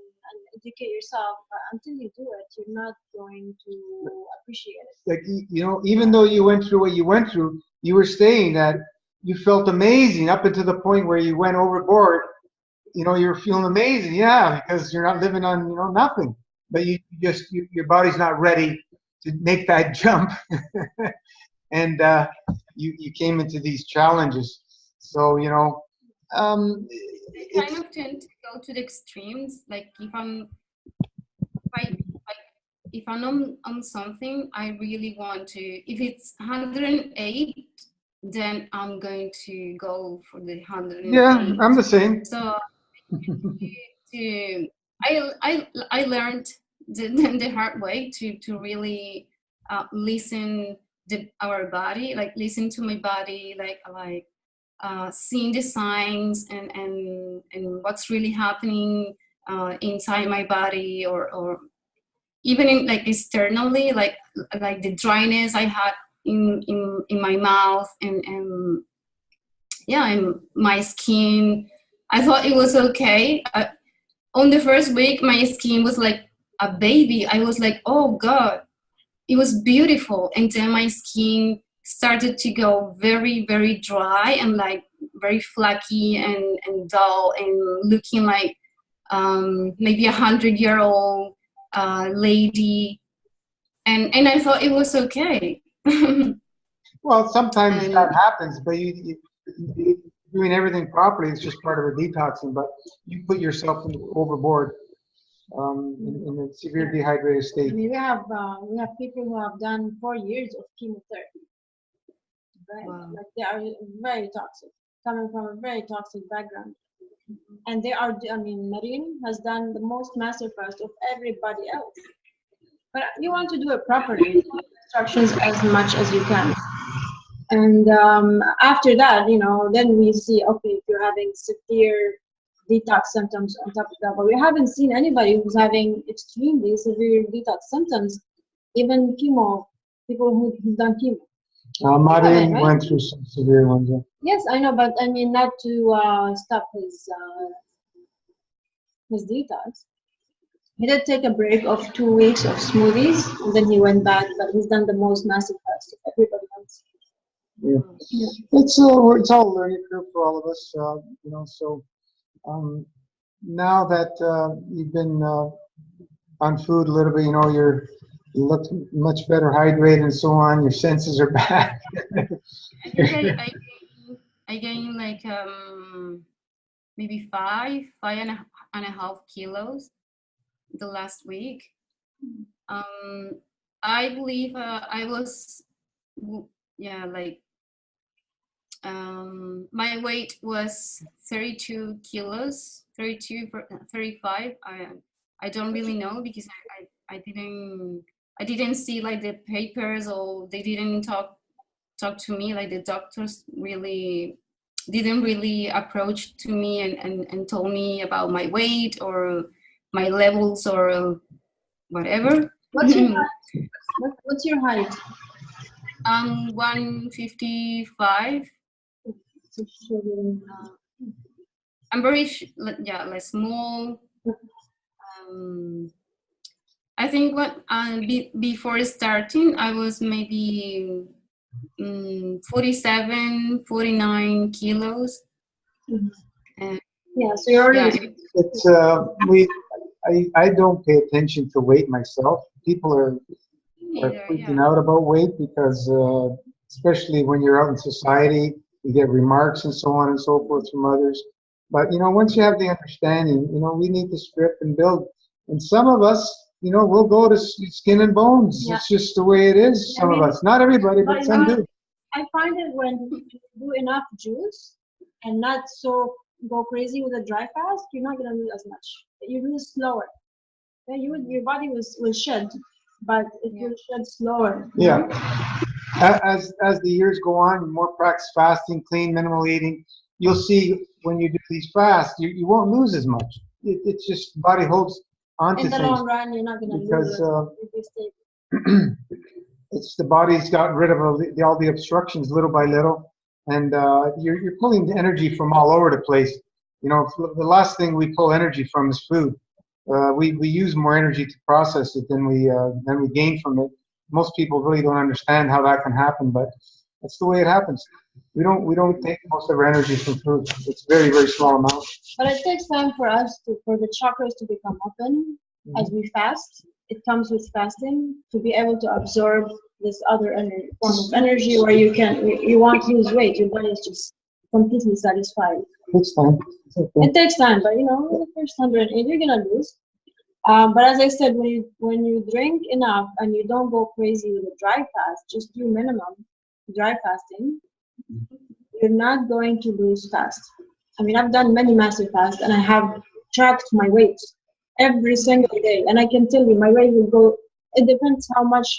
educate yourself, but until you do it, you're not going to appreciate it. Like, you know, even though you went through what you went through, you were saying that you felt amazing up until the point where you went overboard. You know, you're feeling amazing, yeah, because you're not living on, you know, nothing. But your body's not ready make that jump, and you came into these challenges. So I kind of tend to go to the extremes. Like if I'm on something, I really want to. If it's 108, then I'm going to go for the 108. Yeah, I'm the same. So I learned the hard way to really listen our body, like listen to my body, like seeing the signs and what's really happening inside my body, or even in, like externally, like the dryness I had in my mouth and yeah, and my skin. I thought it was okay. On the first week, my skin was like a baby. I was like, oh God, it was beautiful. And then my skin started to go very, very dry and like very flaky and dull and looking like maybe 100-year-old lady. And I thought it was okay. Well, sometimes that happens, but you doing everything properly is just part of a detoxing. But you put yourself overboard in a severe dehydrated state. I mean, we have people who have done 4 years of chemotherapy, right? Wow. Like they are very toxic, coming from a very toxic background, and they are. I mean, Marine has done the most massive fast of everybody else, but you want to do it properly. Follow instructions as much as you can. And after that, then we see, okay, if you're having severe detox symptoms on top of that, but we haven't seen anybody who's having extremely severe detox symptoms, even chemo, people who've done chemo. Martin Right? went through some severe ones. Yeah. Yes, I know, but I mean, not to stop his detox. He did take a break of 2 weeks of smoothies, and then he went back, but he's done the most massive fast of everybody else. Yeah. It's all a learning curve for all of us, So now that you've been on food a little bit, you look much better hydrated and so on. Your senses are back. I think I gained like maybe five and a half kilos the last week. I believe I was like my weight was 32 kilos, 35. I don't really know because I didn't see like the papers, or they didn't talk to me, like the doctors didn't really approach to me and told me about my weight or my levels or whatever. What's your height? What's your height? 155. I'm very like small. I think before starting I was maybe 47, 49 kilos. Yeah, so you're already. It's I don't pay attention to weight myself. People are freaking out about weight because especially when you're out in society, you get remarks and so on and so forth from others. But once you have the understanding, we need to strip and build. And some of us, we'll go to skin and bones. Yeah. It's just the way it is. Some of us, not everybody, but some do. I find it when you do enough juice and not so go crazy with a dry fast, you're not gonna lose as much. You lose slower. Yeah, your body will shed, but it will shed slower. Yeah. As the years go on, more practice fasting, clean, minimal eating, you'll see when you do these fasts, you won't lose as much. It's just body holds on to things. In the long run, you're not going to lose because it's the body's gotten rid of all the obstructions little by little, and you're pulling the energy from all over the place. The last thing we pull energy from is food. We use more energy to process it than we gain from it. Most people really don't understand how that can happen, but that's the way it happens. We don't take most of our energy from food. It's very, very small amount. But it takes time for the chakras to become open as we fast. it comes with fasting to be able to absorb this other form of energy where you want to lose weight. Your body is just completely satisfied. Takes time. It's okay. It takes time, but the first 108 you're gonna lose. But as I said, when you drink enough and you don't go crazy with a dry fast, just do minimum dry fasting, you're not going to lose fast. I mean, I've done many master fasts and I have tracked my weight every single day, and I can tell you my weight will go. It depends how much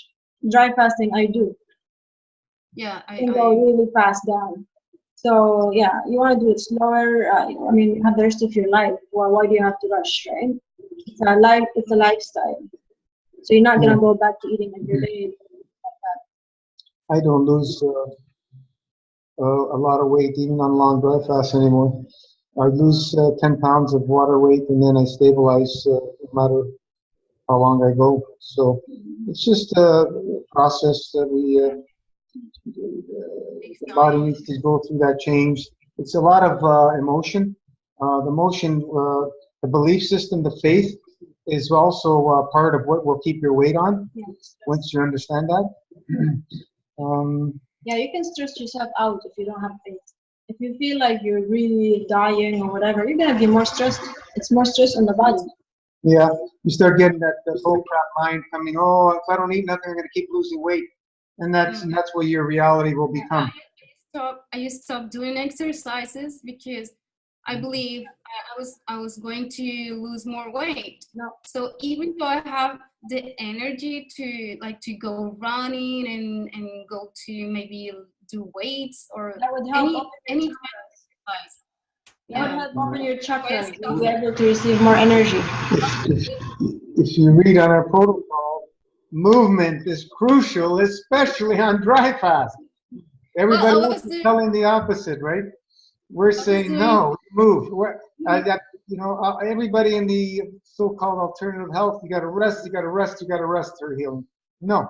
dry fasting I do. Yeah, I can go really fast down. So yeah, you want to do it slower. I mean, you have the rest of your life. Well, why do you have to rush, right? It's a lifestyle. So you're not gonna go back to eating every day. I don't lose a lot of weight even on long dry fast anymore. I lose 10 pounds of water weight and then I stabilize no matter how long I go. So it's just a process that the body needs to go through that change. It's a lot of emotion. The belief system, the faith is also part of what will keep your weight on. Yes. Once you understand that. Yeah, you can stress yourself out if you don't have faith. If you feel like you're really dying or whatever, you're gonna be more stressed. It's more stress on the body. Yeah, you start getting that bull crap mind coming. Oh, if I don't eat nothing, I'm gonna keep losing weight, and that's what your reality will become. I stopped doing exercises because I believe I was going to lose more weight. No. So even though I have the energy to go running and go to maybe do weights or that would help any kind of exercise. That would help open your chakras. You'll be able to receive more energy. If you read on our protocol, movement is crucial, especially on dry fast. Everybody else is telling the opposite, right? We're saying no, move. Everybody in the so-called alternative health, you got to rest, you got to rest, you got to rest for healing. No.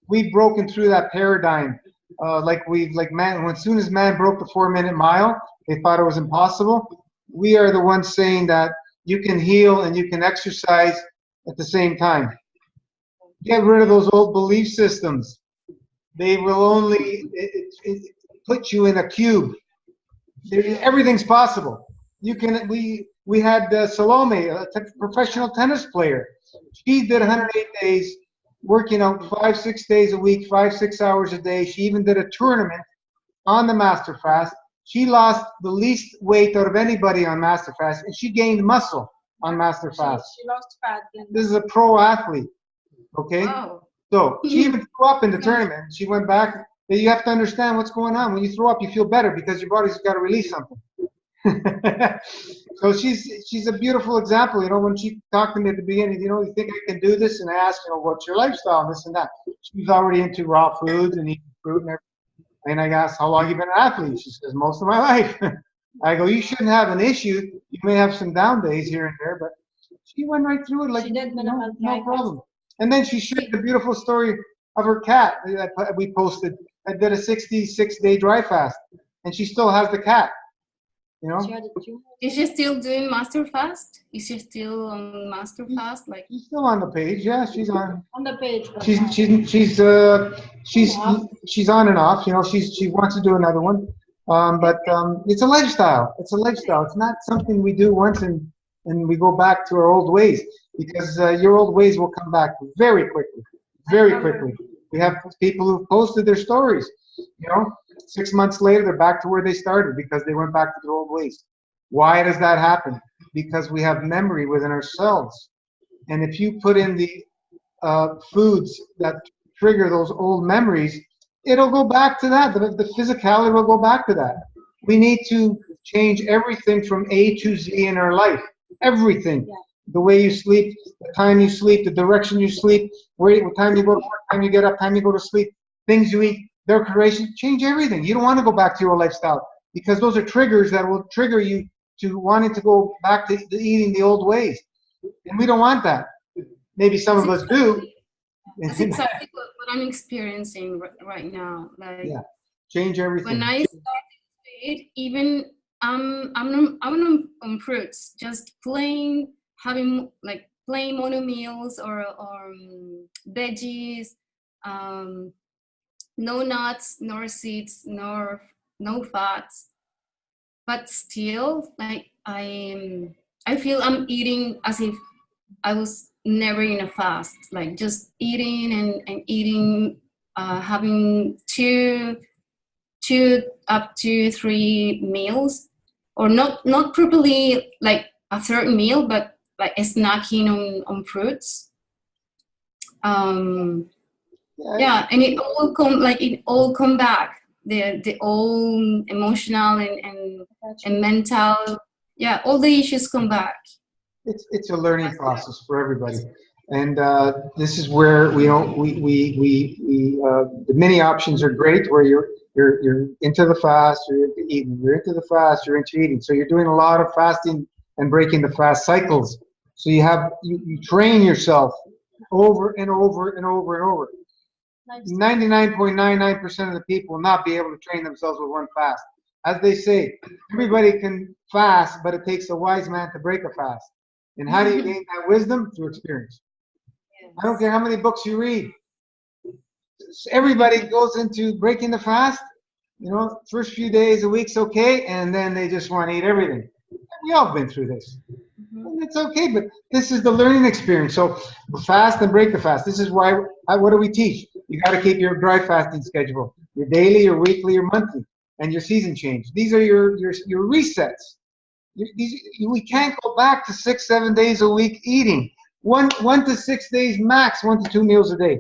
We've broken through that paradigm. As soon as man broke the 4-minute mile, they thought it was impossible. We are the ones saying that you can heal and you can exercise at the same time. Get rid of those old belief systems. They will only put you in a cube. Everything's possible. We had Salome, a professional tennis player. She did 108 days, working out 5-6 days a week, 5-6 hours a day. She even did a tournament on the Master Fast. She lost the least weight out of anybody on Master Fast, and she gained muscle on Master Fast. She lost fat. This is a pro athlete, okay? Wow. So she even threw up in the tournament. She went back. You have to understand what's going on. When you throw up, you feel better because your body's got to release something. So she's a beautiful example. When she talked to me at the beginning, you think I can do this? And I asked, what's your lifestyle and this and that. She was already into raw foods and eating fruit and everything. And I asked, how long have you been an athlete? She says, most of my life. I go, you shouldn't have an issue. You may have some down days here and there, but she went right through it like no problem. And then she shared the beautiful story of her cat that we posted. I did a 66-day dry fast, and she still has the cat. Is she still doing Master Fast? Is she still on Master Fast? She's still on the page. Yeah, she's on the page. She's on and off. She wants to do another one. But it's a lifestyle. It's a lifestyle. It's not something we do once and we go back to our old ways, because your old ways will come back very quickly. Very quickly. We have people who've posted their stories. 6 months later, they're back to where they started because they went back to their old ways. Why does that happen? Because we have memory within ourselves. And if you put in the foods that trigger those old memories, it'll go back to that. The physicality will go back to that. We need to change everything from A to Z in our life. Everything. Yeah. The way you sleep, the time you sleep, the direction you sleep, what time you go to work, time you get up, time you go to sleep, things you eat, their creation, change everything. You don't want to go back to your old lifestyle because those are triggers that will trigger you to wanting to go back to eating the old ways. And we don't want that. Maybe some of us do. That's exactly what I'm experiencing right now. Change everything. When I started to eat, even I'm on fruits, just plain having plain mono meals or veggies, no nuts, nor seeds, nor no fats. But still, like I feel I'm eating as if I was never in a fast, like just eating and eating, having two up to 3 meals, or not properly like a third meal, but like snacking on fruits. Yeah, and it all come back, the all emotional and mental, yeah, all the issues come back. It's a learning process for everybody, and this is where the many options are great. Where you're into the fast, you're into eating, you're into the fast, you're into eating. So you're doing a lot of fasting and breaking the fast cycles. So you train yourself over and over and over and over. 99.99% of the people will not be able to train themselves with one fast. As they say, everybody can fast, but it takes a wise man to break a fast. And how do you gain that wisdom? Through experience. I don't care how many books you read. Everybody goes into breaking the fast. First few days, a week's okay, and then they just want to eat everything. We all been through this. And it's okay, but this is the learning experience. So fast and break the fast. This is why, what do we teach? You got to keep your dry fasting schedule, your daily, your weekly, your monthly, and your season change. These are your resets. We can't go back to 6-7 days a week eating. 1 to 6 days max, 1 to 2 meals a day.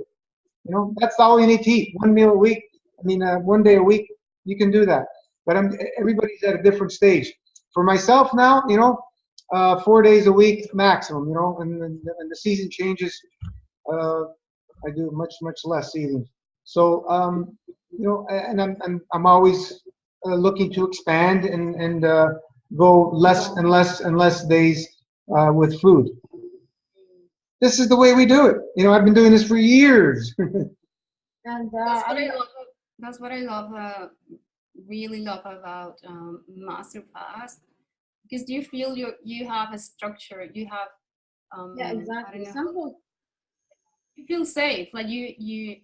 That's all you need to eat. 1 meal a week. 1 day a week. You can do that. But everybody's at a different stage. For myself now, 4 days a week maximum. And the season changes. I do much less eating. So and I'm always looking to expand and go less and less days with food. This is the way we do it. I've been doing this for years. And that's what I love. Really love about Master Fast, because you feel you have a structure. You have yeah, exactly. Simple. You feel safe. Like you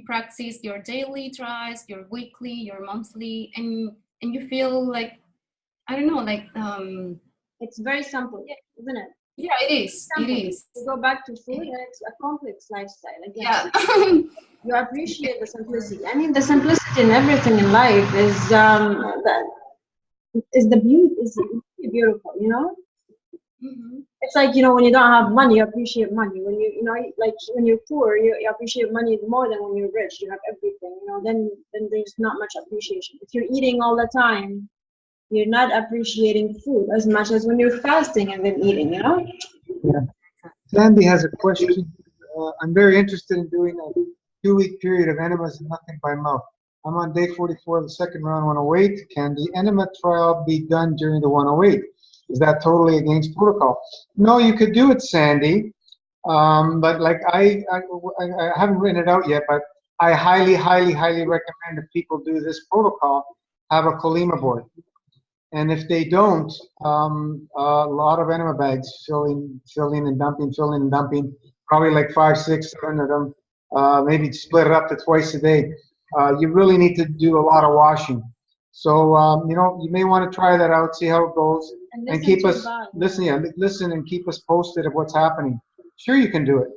practice your daily tries, your weekly, your monthly, and you feel like, I don't know, like it's very simple, isn't it? Yeah, it is. Simple. It is. You go back to food, and it's a complex lifestyle. Again, yeah. You appreciate the simplicity. The simplicity in everything in life is the beauty. Is beautiful, It's like, when you don't have money, you appreciate money. When like when you're poor, you appreciate money more than when you're rich. You have everything, then there's not much appreciation. If you're eating all the time, you're not appreciating food as much as when you're fasting and then eating, Yeah. Sandy has a question. I'm very interested in doing a 2-week period of enemas and nothing by mouth. I'm on day 44 of the second round 108. Can the enema trial be done during the 108? Is that totally against protocol? No, you could do it, Sandy. But like I haven't written it out yet, but I highly recommend if people do this protocol, have a colema board. And if they don't, a lot of enema bags, filling and dumping, probably like 5, 6, 7 of them. Maybe split it up to twice a day. You really need to do a lot of washing. So you may want to try that out, see how it goes, and keep us listen and keep us posted of what's happening. Sure, you can do it.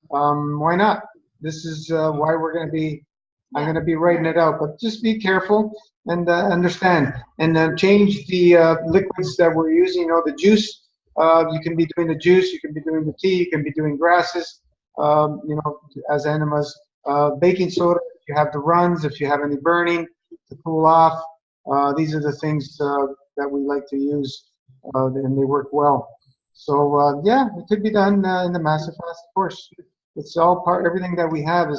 Why not? This is why we're going to be. I'm going to be writing it out, but just be careful and understand. And then change the liquids that we're using. The juice. You can be doing the juice. You can be doing the tea. You can be doing grasses. As enemas. Baking soda. If you have the runs, if you have any burning to cool off. These are the things that we like to use, and they work well. So yeah, it could be done in the massive fast, of course. It's all part. Everything that we have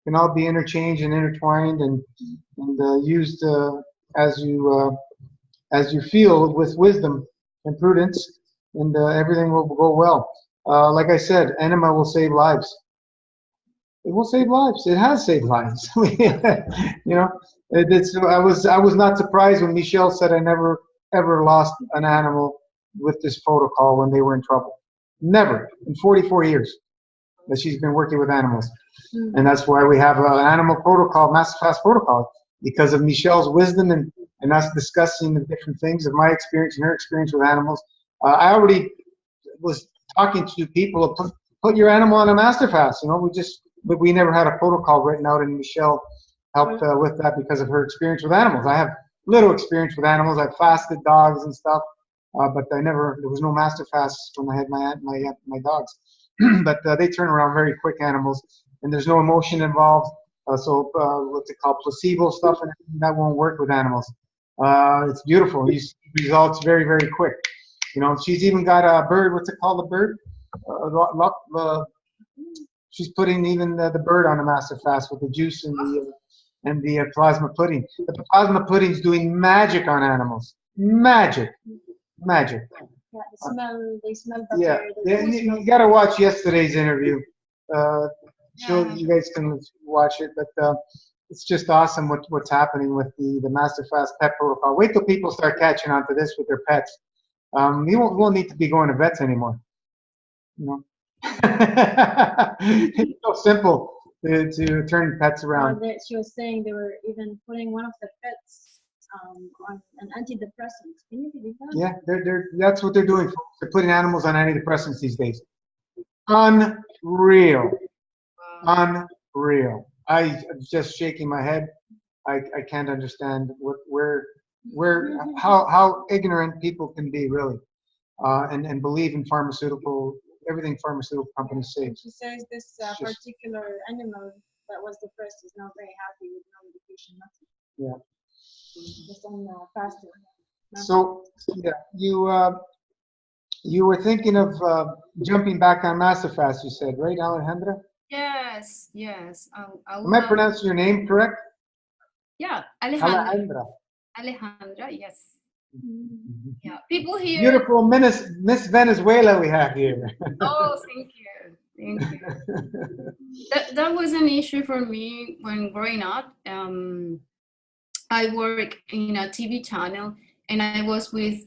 can all be interchanged and intertwined and used as you feel with wisdom and prudence, and everything will go well. Like I said, enema will save lives. It will save lives. It has saved lives. I was not surprised when Michelle said I never ever lost an animal with this protocol when they were in trouble. Never in 44 years that she's been working with animals. Mm. And that's why we have an animal protocol, masterclass protocol, because of Michelle's wisdom and us discussing the different things of my experience and her experience with animals. I already was talking to people, put your animal on a master fast. You know, but we never had a protocol written out, and Michelle helped with that because of her experience with animals. I have little experience with animals. I've fasted dogs and stuff, but there was no master fast when I had my dogs. But they turn around very quick, animals, and there's no emotion involved. So what's it called, placebo stuff, and that won't work with animals. It's beautiful. You see results very, very quick. You know, she's even got a bird. What's it called? The bird. She's putting even the bird on a master fast with the juice and the plasma pudding. The plasma pudding's doing magic on animals. Magic. Yeah, they smell better. Yeah, you got to watch yesterday's interview. You guys can watch it, but it's just awesome what's happening with the Master Fast Pet Protocol. Wait till people start catching on to this with their pets. We won't need to be going to vets anymore. You know, it's so simple to turn pets around. She was saying they were even putting one of the pets on an antidepressant. Can you believe that? Yeah, that's what they're doing. They're putting animals on antidepressants these days. Unreal. Unreal. I'm just shaking my head. I can't understand how ignorant people can be, really, and believe in everything pharmaceutical companies say. She says this particular animal that was depressed is not very happy with no medication, nothing. Yeah. Just on fasting. So yeah, you were thinking of jumping back on Masterfast, you said, right, Alejandra? Yes. Am I pronouncing your name correct? Yeah, Alejandra. Yes. Mm-hmm. Yeah, people here. Beautiful Miss Venezuela we have here. Oh, thank you. That was an issue for me when growing up. I work in a TV channel, and I was with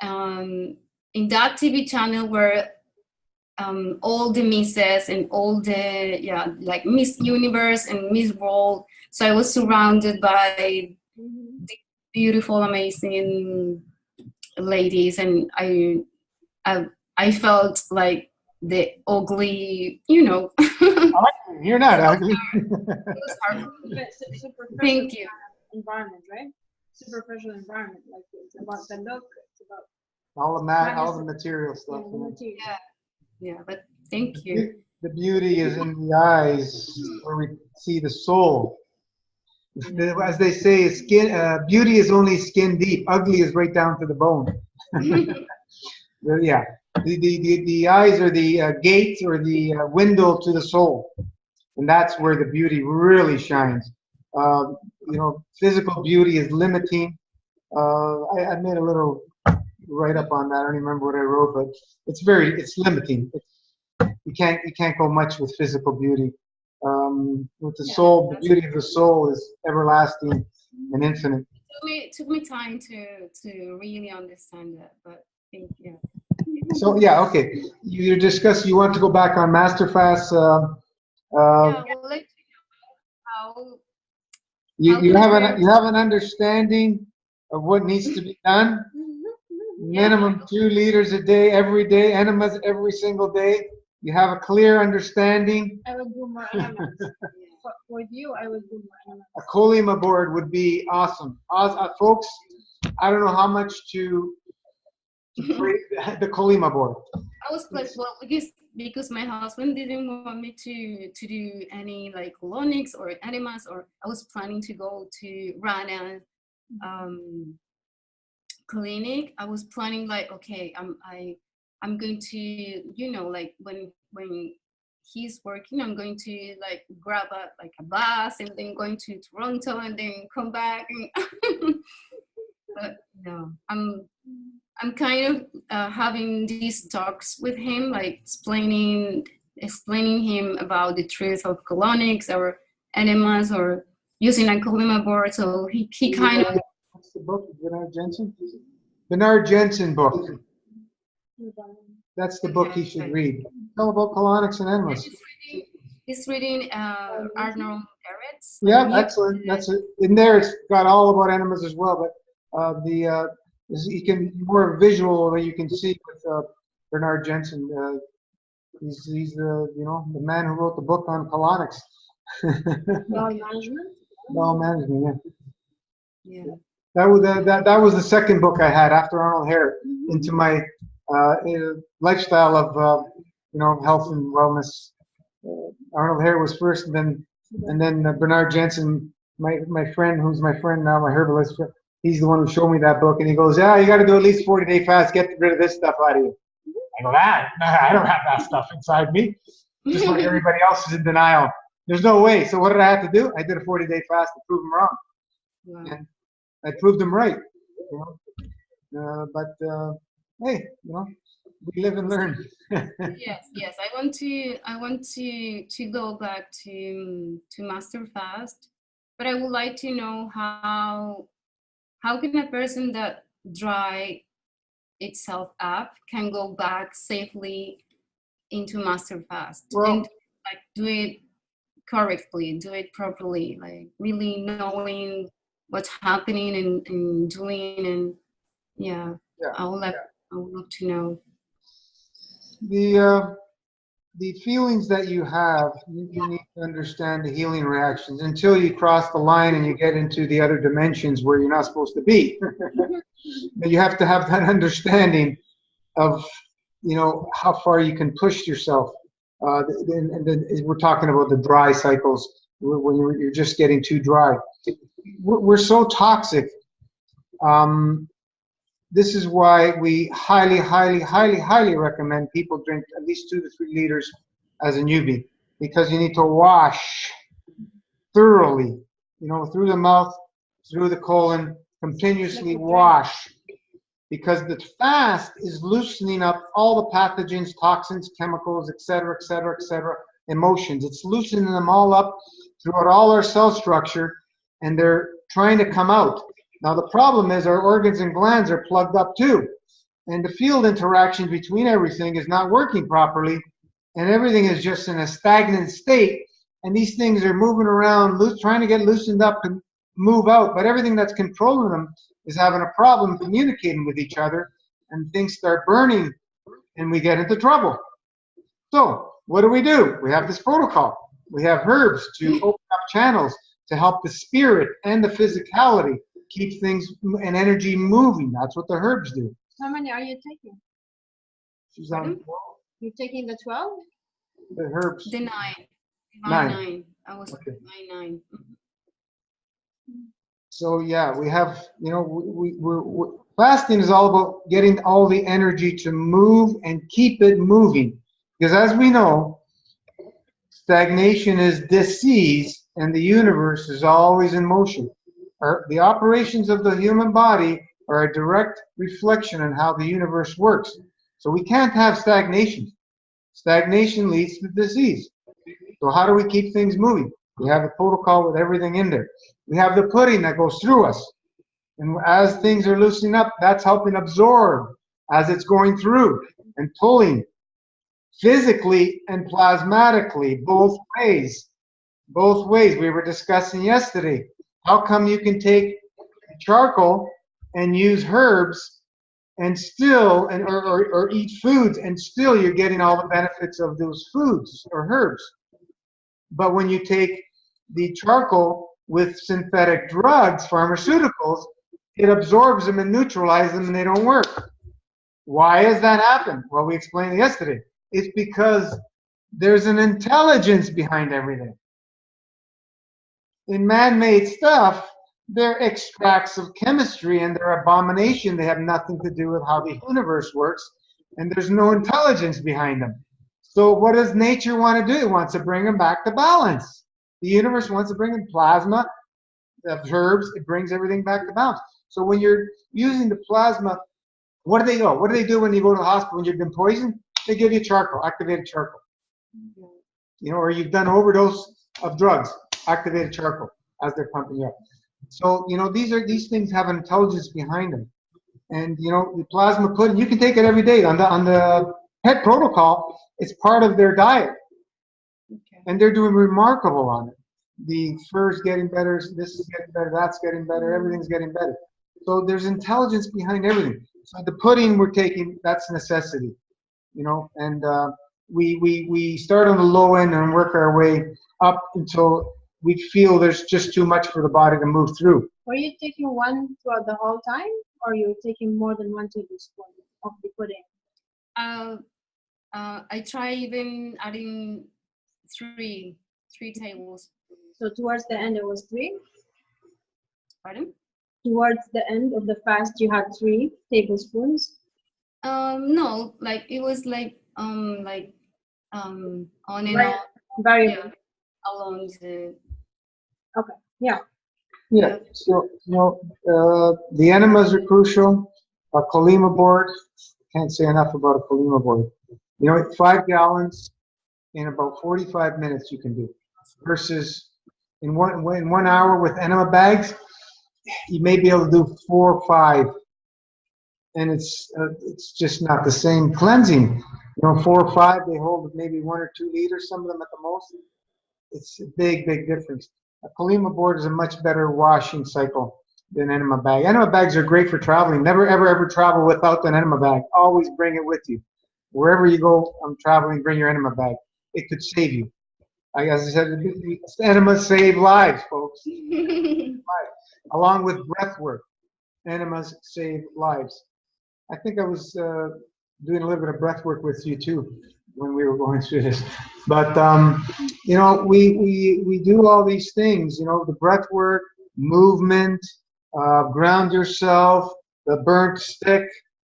in that TV channel where all the misses and all the like Miss Universe and Miss World. So I was surrounded by beautiful, amazing ladies, and I felt like the ugly, you know. You're not ugly. It was hard. Thank you. Environment, right? Super professional environment. Like it's about the look. It's about all the material stuff. Yeah, but thank you. The beauty is in the eyes, where we see the soul. As they say, beauty is only skin deep. Ugly is right down to the bone. Yeah, the eyes are the gate or the window to the soul, and that's where the beauty really shines. You know, physical beauty is limiting. I made a little write up on that. I don't remember what I wrote, but it's limiting. You can't go much with physical beauty. With the soul, the beauty of the soul is everlasting and infinite. It took me time to really understand that, but thank you. So yeah, okay. You discussed you want to go back on Masterfast. Yeah, we'll let you know how. You have an understanding of what needs to be done. Minimum 2 liters a day, every day, enemas every single day. You have a clear understanding. I would do more enemas. For you, I would do more enemas. A Colima board would be awesome. Folks, I don't know how much to create the Colima board. I was like, well, because my husband didn't want me to do any like colonics or enemas, or I was planning to go to Rana clinic. I was planning like, okay, I'm going to, you know, like when he's working, I'm going to like grab a bus and then going to Toronto and then come back. But no, I'm kind of having these talks with him, like explaining him about the truth of colonics or enemas or using a Colima board. So he kind of. What's the book? Bernard Jensen? Bernard Jensen book. That's the book he should read. It's all about colonics and enemas. He's reading Arnold Ehret's. Yeah, excellent. That's it. In there, it's got all about enemas as well. But you can more visual that you can see with Bernard Jensen. He's the man who wrote the book on colonics. Bowel management. Bowel management, yeah. Yeah. That was the second book I had after Arnold Hoyer into my lifestyle of health and wellness. Arnold Hoyer was first, and then Bernard Jensen, my friend, who's my friend now, my herbalist. He's the one who showed me that book, and he goes, "Yeah, you got to do at least 40-day fast, get rid of this stuff out of you." I go, I don't have that stuff inside me. Just like everybody else is in denial. There's no way. So what did I have to do? I did a 40-day fast to prove them wrong. Wow. And I proved them right. Hey, we live and learn. Yes. I want to go back to master fast, but I would like to know how can a person that dry itself up can go back safely into master fast and do it correctly, do it properly, like really knowing what's happening and doing, and I would love to know. The feelings that you have, you need to understand the healing reactions until you cross the line and you get into the other dimensions where you're not supposed to be. But you have to have that understanding of, how far you can push yourself. And then we're talking about the dry cycles when you're just getting too dry. We're so toxic. This is why we highly, highly, highly, highly recommend people drink at least 2 to 3 liters as a newbie, because you need to wash thoroughly, through the mouth, through the colon, continuously wash, because the fast is loosening up all the pathogens, toxins, chemicals, etc., etc., etc., emotions. It's loosening them all up throughout all our cell structure, and they're trying to come out. Now, the problem is our organs and glands are plugged up too, and the field interaction between everything is not working properly, and everything is just in a stagnant state, and these things are moving around, trying to get loosened up and move out, but everything that's controlling them is having a problem communicating with each other, and things start burning, and we get into trouble. So, what do? We have this protocol. We have herbs to open up channels to help the spirit and the physicality keep things and energy moving. That's what the herbs do. How many are you taking? She's on 12. You're taking the 12? The herbs. The 9. 9. I was okay. 9. So yeah, we have, we're fasting is all about getting all the energy to move and keep it moving. Because as we know, stagnation is disease, and the universe is always in motion. The operations of the human body are a direct reflection on how the universe works. So we can't have stagnation. Stagnation leads to disease. So how do we keep things moving? We have a protocol with everything in there. We have the pudding that goes through us. And as things are loosening up, that's helping absorb as it's going through and pulling physically and plasmatically, both ways. Both ways. We were discussing yesterday. How come you can take charcoal and use herbs and still, or eat foods, and still you're getting all the benefits of those foods or herbs? But when you take the charcoal with synthetic drugs, pharmaceuticals, it absorbs them and neutralizes them, and they don't work. Why has that happened? Well, we explained it yesterday. It's because there's an intelligence behind everything. In man-made stuff, they're extracts of chemistry, and they're abomination. They have nothing to do with how the universe works, and there's no intelligence behind them. So what does nature want to do? It wants to bring them back to balance. The universe wants to bring in plasma, the herbs, it brings everything back to balance. So when you're using the plasma, what do they go? What do they do when you go to the hospital when you've been poisoned? They give you charcoal, activated charcoal. Or you've done overdose of drugs, activated charcoal, as they're pumping you up. So, these things have intelligence behind them. And, the plasma pudding, you can take it every day on the PET protocol, it's part of their diet. Okay. And they're doing remarkable on it. The fur's getting better, this is getting better, that's getting better, everything's getting better. So there's intelligence behind everything. So the pudding we're taking, that's necessity, you know, and we start on the low end and work our way up until we feel there's just too much for the body to move through. Were you taking one throughout the whole time, or you taking more than 1 tablespoon of the pudding? I try even adding three tablespoons. So towards the end it was 3? Pardon? Towards the end of the fast you had 3 tablespoons? No, like it was like on and off. Variable. Yeah, along the. Okay. Yeah. Yeah, so, you know, the enemas are crucial. A Colima board, can't say enough about a Colima board. You know, 5 gallons in about 45 minutes you can do, versus in 1 hour with enema bags, you may be able to do 4 or 5, and it's just not the same cleansing. You know, 4 or 5, they hold maybe 1 or 2 liters, some of them at the most. It's a big difference. A Colima board is a much better washing cycle than enema bag. Enema bags are great for traveling. Never ever travel without an enema bag. Always bring it with you. Wherever you go traveling, bring your enema bag. It could save you. As I said, enemas save lives, folks. Along with breath work, enemas save lives. I think I was doing a little bit of breath work with you too when we were going through this. But you know, we do all these things. You know, the breath work, movement, ground yourself, the burnt stick,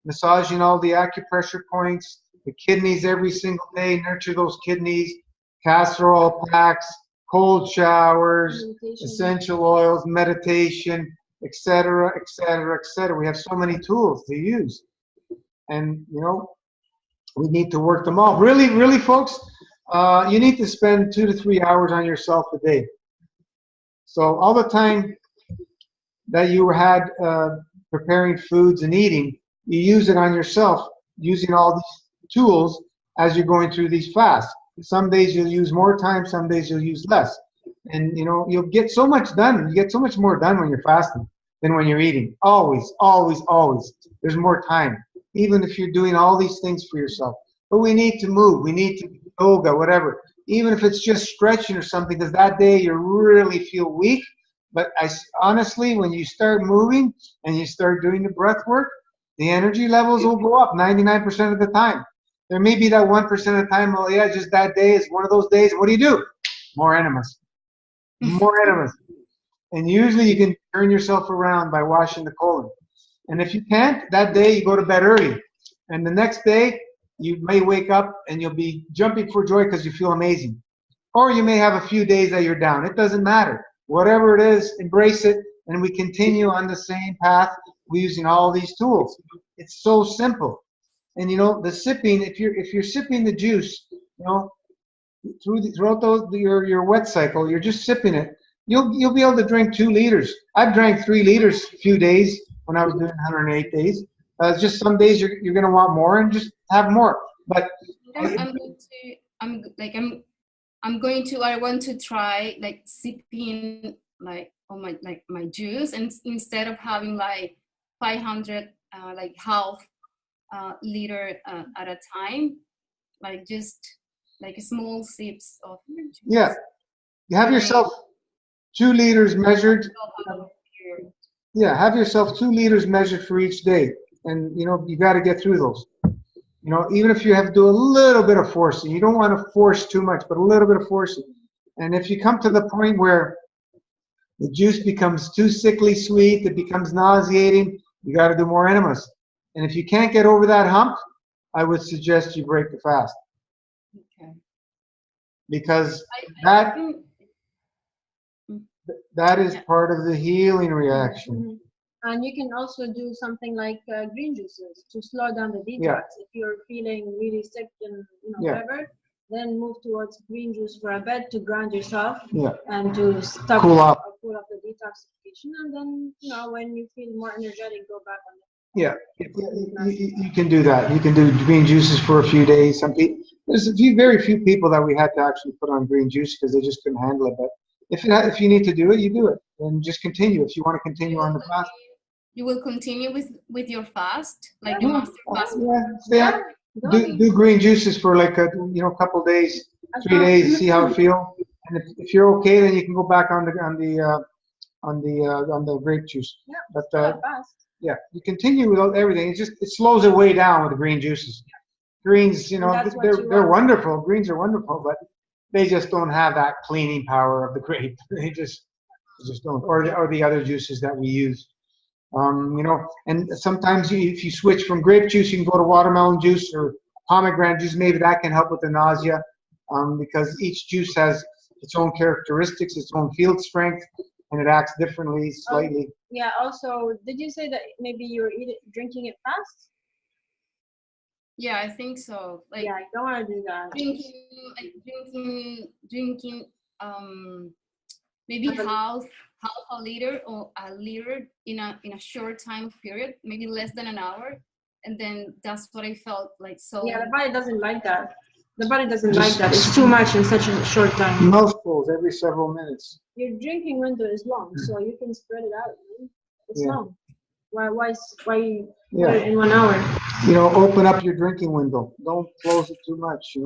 massaging all the acupressure points, the kidneys every single day, nurture those kidneys, castor oil packs, cold showers, essential oils, meditation, etc., etc., etc. We have so many tools to use, and you know, we need to work them all. Really, folks, you need to spend 2 to 3 hours on yourself a day. So all the time that you had preparing foods and eating, you use it on yourself, using all these tools as you're going through these fasts. Some days you'll use more time, some days you'll use less. And you know, you'll get so much done. You get so much more done when you're fasting than when you're eating. Always. There's more time, even if you're doing all these things for yourself. But we need to move. We need to do yoga, whatever. Even if it's just stretching or something, because that day you really feel weak. But honestly, when you start moving and you start doing the breath work, the energy levels will go up 99% of the time. There may be that 1% of the time, well, yeah, just that day is one of those days. What do? More enemas. More enemas. And usually you can turn yourself around by washing the colon. And if you can't, that day you go to bed early. And the next day, you may wake up and you'll be jumping for joy because you feel amazing. Or you may have a few days that you're down. It doesn't matter. Whatever it is, embrace it, and we continue on the same path using all these tools. It's so simple. And you know, the sipping, if you're sipping the juice, you know, throughout your wet cycle, you're just sipping it. You'll be able to drink 2 liters. I've drank 3 liters a few days when I was doing 108 days. Just some days you're going to want more and just have more. But I want to try like sipping like on my juice, and instead of having like 500 like half liter at a time, like just like small sips of juice. Yeah, you have yourself 2 liters measured. Yeah, have yourself 2 liters measured for each day, and you know, you got to get through those. You know, even if you have to do a little bit of forcing, you don't want to force too much, but a little bit of forcing. And if you come to the point where the juice becomes too sickly sweet, it becomes nauseating, you got to do more enemas. And if you can't get over that hump, I would suggest you break the fast. Okay. Because that is part of the healing reaction. Mm-hmm. And you can also do something like green juices to slow down the detox. Yeah. If you're feeling really sick and whatever, then move towards green juice for a bit to ground yourself and to stop cool off the detoxification. And then when you feel more energetic, go back on Yeah, you can do that. You can do green juices for a few days. Some people, there's very few people that we had to actually put on green juice because they just couldn't handle it. But if you need to do it, you do it, and just continue. If you want to continue on the fast, you will continue with your fast, like the master fast. Yeah, do green juices for like a couple days, 3 days, see how it feel. And if you're okay, then you can go back on the grape juice. Yeah, But fast. yeah, you continue with everything. It slows it way down with the green juices. Greens, they're wonderful. Greens are wonderful, but they just don't have that cleaning power of the grape. They just don't, or the other juices that we use. And sometimes if you switch from grape juice, you can go to watermelon juice or pomegranate juice. Maybe that can help with the nausea, because each juice has its own characteristics, its own field strength, and it acts differently, slightly. Yeah. Also, did you say that maybe you're drinking it fast? Yeah, I think so. Like, yeah, I don't want to do that. Drinking, maybe half a liter or a liter in a short time period, maybe less than an hour, and then that's what I felt like. So yeah, the body doesn't like that. The body doesn't like that. It's too much in such a short time. Mouthfuls every several minutes. Your drinking window is long, so you can spread it out. It's long. Why put it in 1 hour? Open up your drinking window. Don't close it too much.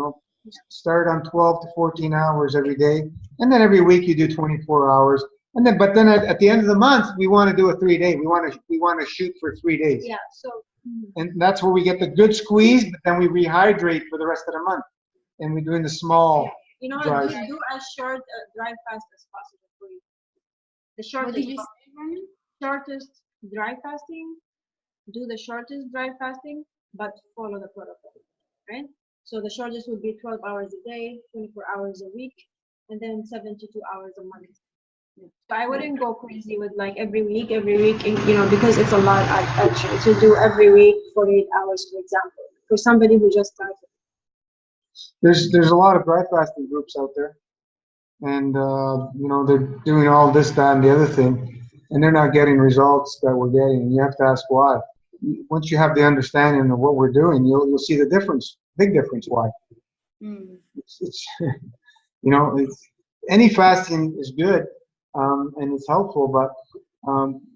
Start on 12 to 14 hours every day, and then every week you do 24 hours. And then, but then at the end of the month, we want to do a 3-day. We want to shoot for 3 days. Yeah. So. And that's where we get the good squeeze, but then we rehydrate for the rest of the month, and we're doing the small. Do as short dry fast as possible for you. The shortest dry fasting. Do the shortest dry fasting, but follow the protocol, right? So the shortest would be 12 hours a day, 24 hours a week, and then 72 hours a month. So I wouldn't go crazy with like every week, because it's a lot actually to do every week 48 hours, for example, for somebody who just started. There's a lot of dry fasting groups out there, and they're doing all this, that, and the other thing, and they're not getting results that we're getting. And you have to ask why. Once you have the understanding of what we're doing, you'll see the difference, big difference. Why? It's any fasting is good, and it's helpful, but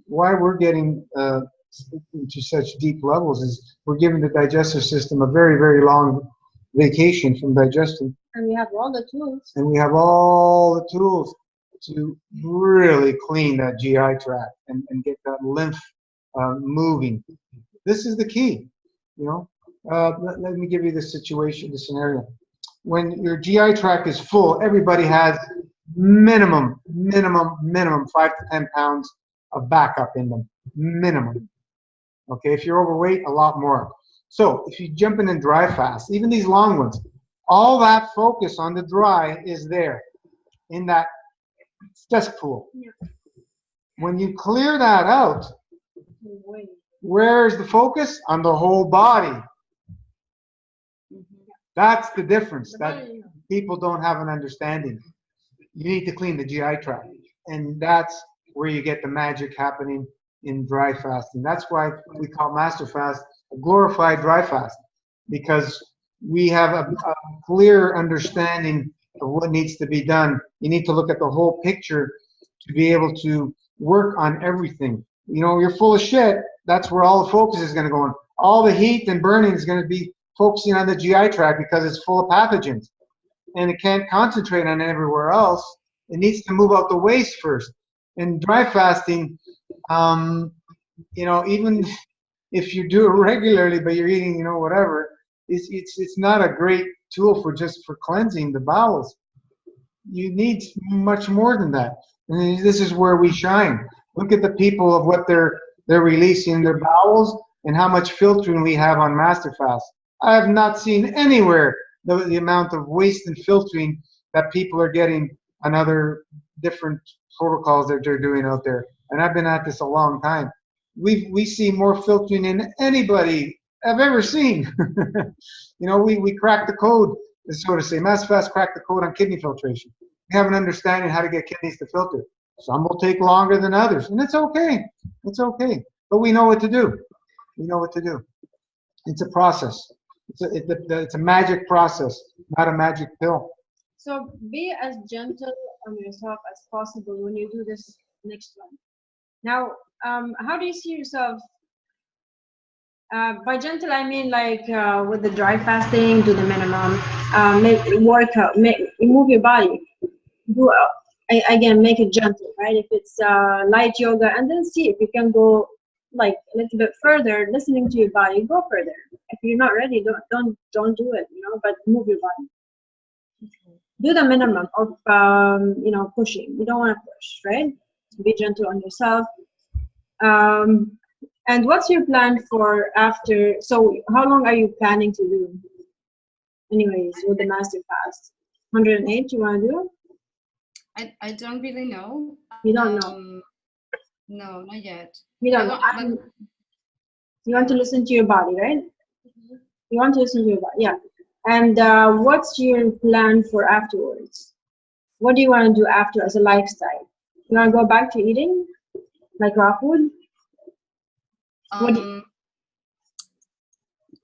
why we're getting into such deep levels is we're giving the digestive system a very, very long vacation from digestion. And we have all the tools. And we have all the tools to really clean that GI tract and get that lymph moving. This is the key. Let me give you the scenario. When your GI tract is full, everybody has minimum 5 to 10 pounds of backup in them. Minimum. Okay, if you're overweight, a lot more. So if you jump in and dry fast, even these long ones, all that focus on the dry is there in that cesspool. Yeah. When you clear that out, where's the focus? On the whole body. That's the difference that people don't have an understanding. You need to clean the GI tract, and that's where you get the magic happening in dry fasting. That's why we call Master Fast a glorified dry fast, because we have a clear understanding of what needs to be done. You need to look at the whole picture to be able to work on everything. You're full of shit. That's where all the focus is going to go on. All the heat and burning is going to be focusing on the GI tract because it's full of pathogens, and it can't concentrate on everywhere else. It needs to move out the waste first. In dry fasting, even if you do it regularly, but you're eating, whatever, it's not a great tool for cleansing the bowels. You need much more than that. And this is where we shine. Look at the people of what they're releasing in their bowels and how much filtering we have on Master Fast. I have not seen anywhere the amount of waste and filtering that people are getting on other different protocols that they're doing out there. And I've been at this a long time. We see more filtering than anybody I've ever seen. We cracked the code, so to say. Master Fast cracked the code on kidney filtration. We have an understanding how to get kidneys to filter. Some will take longer than others, and it's okay. It's okay. But we know what to do. You know what to do. It's a process. It's a magic process, not a magic pill. So be as gentle on yourself as possible when you do this next one. Now, how do you see yourself? By gentle, I mean like with the dry fasting, do the minimum, make workout, move your body. Do again, make it gentle, right? If it's light yoga, and then see if you can go like a little bit further, listening to your body, go further. If you're not ready, don't do it, you know. But move your body. Do the minimum of you know, pushing. You don't want to push, right? Be gentle on yourself. And what's your plan for after? So how long are you planning to do? Anyways, with the master fast, 108. You want to do? I don't really know. You don't know. No, not yet. You don't know. You want to listen to your body, right? You want to listen to your body, yeah. And what's your plan for afterwards? What do you want to do after as a lifestyle? You want to go back to eating like raw food?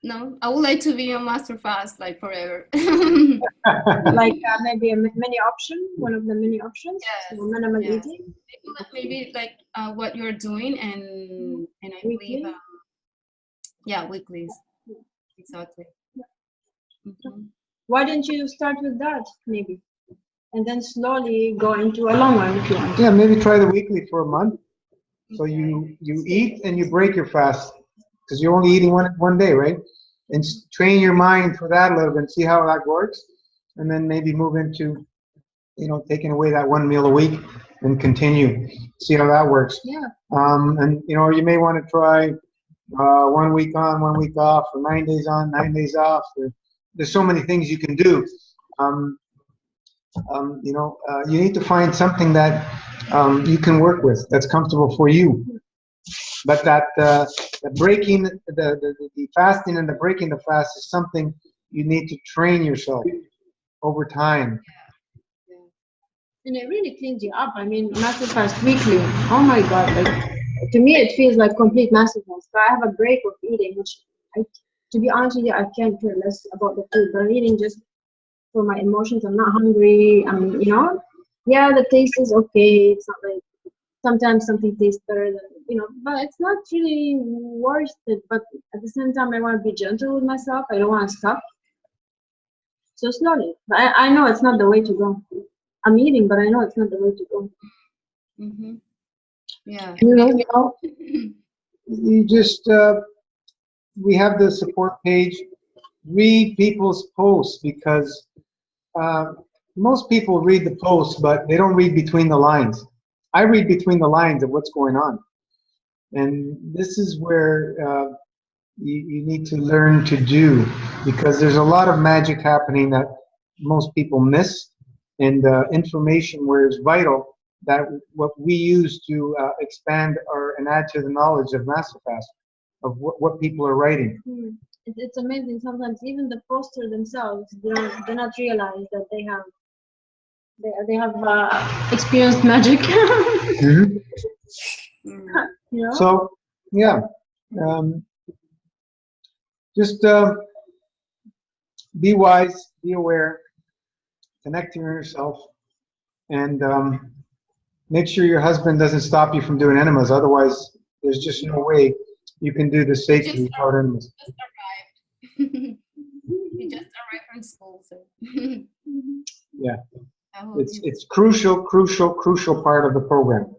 No, I would like to be on master fast like forever. Like maybe a mini option, one of the mini options. Yes, so minimal yes. eating. Maybe like what you're doing, and I believe yeah, weeklies, exactly. Why didn't you start with that maybe, and then slowly go into a long one if you want? Yeah, maybe try the weekly for a month. So you eat and you break your fast, because you're only eating one day, right? And train your mind for that a little bit and see how that works, and then maybe move into, you know, taking away that one meal a week and continue. See how that works. Yeah. And you know, you may want to try 1 week on, 1 week off, or 9 days on, 9 days off. There's so many things you can do. You know, you need to find something that you can work with, that's comfortable for you. But that the breaking, the fasting and the breaking the fast is something you need to train yourself over time. And it really cleans you up. I mean, master fast weekly. Oh my God! Like to me, it feels like complete master fast. So I have a break of eating, which to be honest with you, I can't care less about the food. But I'm eating just for my emotions. I'm not hungry. You know, yeah, the taste is okay. It's not like sometimes something tastes better than, you know, but it's not really worth it. But at the same time, I want to be gentle with myself. I don't want to stop. So slowly, but I know it's not the way to go. I'm eating, but I know it's not the way to go. Yeah. You know, you just we have the support page. Read people's posts, because most people read the posts, but they don't read between the lines. I read between the lines of what's going on, and this is where you need to learn to do, because there's a lot of magic happening that most people miss, and information where it's vital, that what we use to expand and add to the knowledge of MasterFast, of what people are writing. It's amazing. Sometimes even the poster themselves, they do not realize that they have experienced magic. Mm-hmm. You know? So yeah, just be wise, be aware, connect to yourself, and make sure your husband doesn't stop you from doing enemas. Otherwise, there's just no way you can do this safely without enemas. He just arrived from school, so. Yeah, it's crucial part of the program.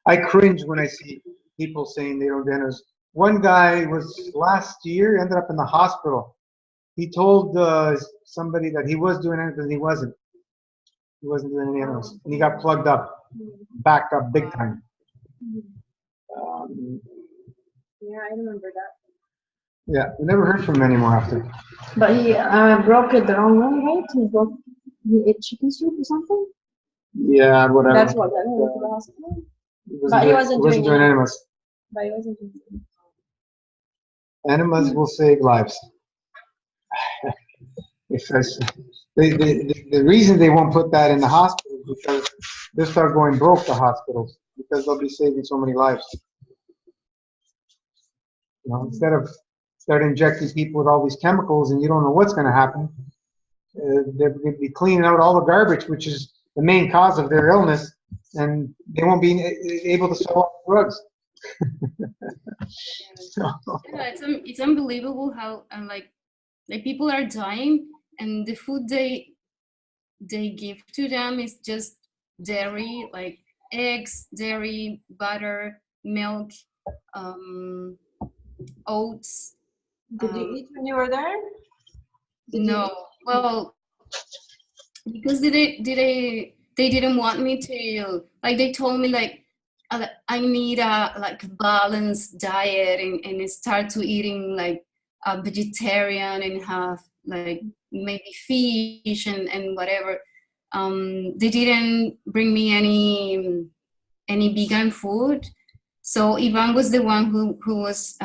I cringe when I see people saying they don't do enemas. One guy was last year, ended up in the hospital. He told somebody that he was doing enemas, and he wasn't. He wasn't doing any enemas, and he got plugged up, backed up big time. Yeah, I remember that. Yeah, we never heard from him anymore after. But he broke it the wrong way, right? He ate chicken soup or something? Yeah, whatever. That's what led him to the hospital. But he wasn't doing enemas. But he wasn't doing enemas will save lives. Because the reason they won't put that in the hospital is because they'll start going broke, the hospitals, because they'll be saving so many lives. You know, instead of start injecting people with all these chemicals and you don't know what's going to happen, they're going to be cleaning out all the garbage, which is the main cause of their illness, and they won't be able to sell drugs. So, Yeah, it's unbelievable how like people are dying, and the food they give to them is just dairy, like eggs, dairy, butter, milk, oats. Did you eat when you were there? No, well, because they didn't want me to, like, they told me like I need a like balanced diet and start to eating like a vegetarian and have like maybe fish and whatever. They didn't bring me any vegan food, so Ivan was the one who was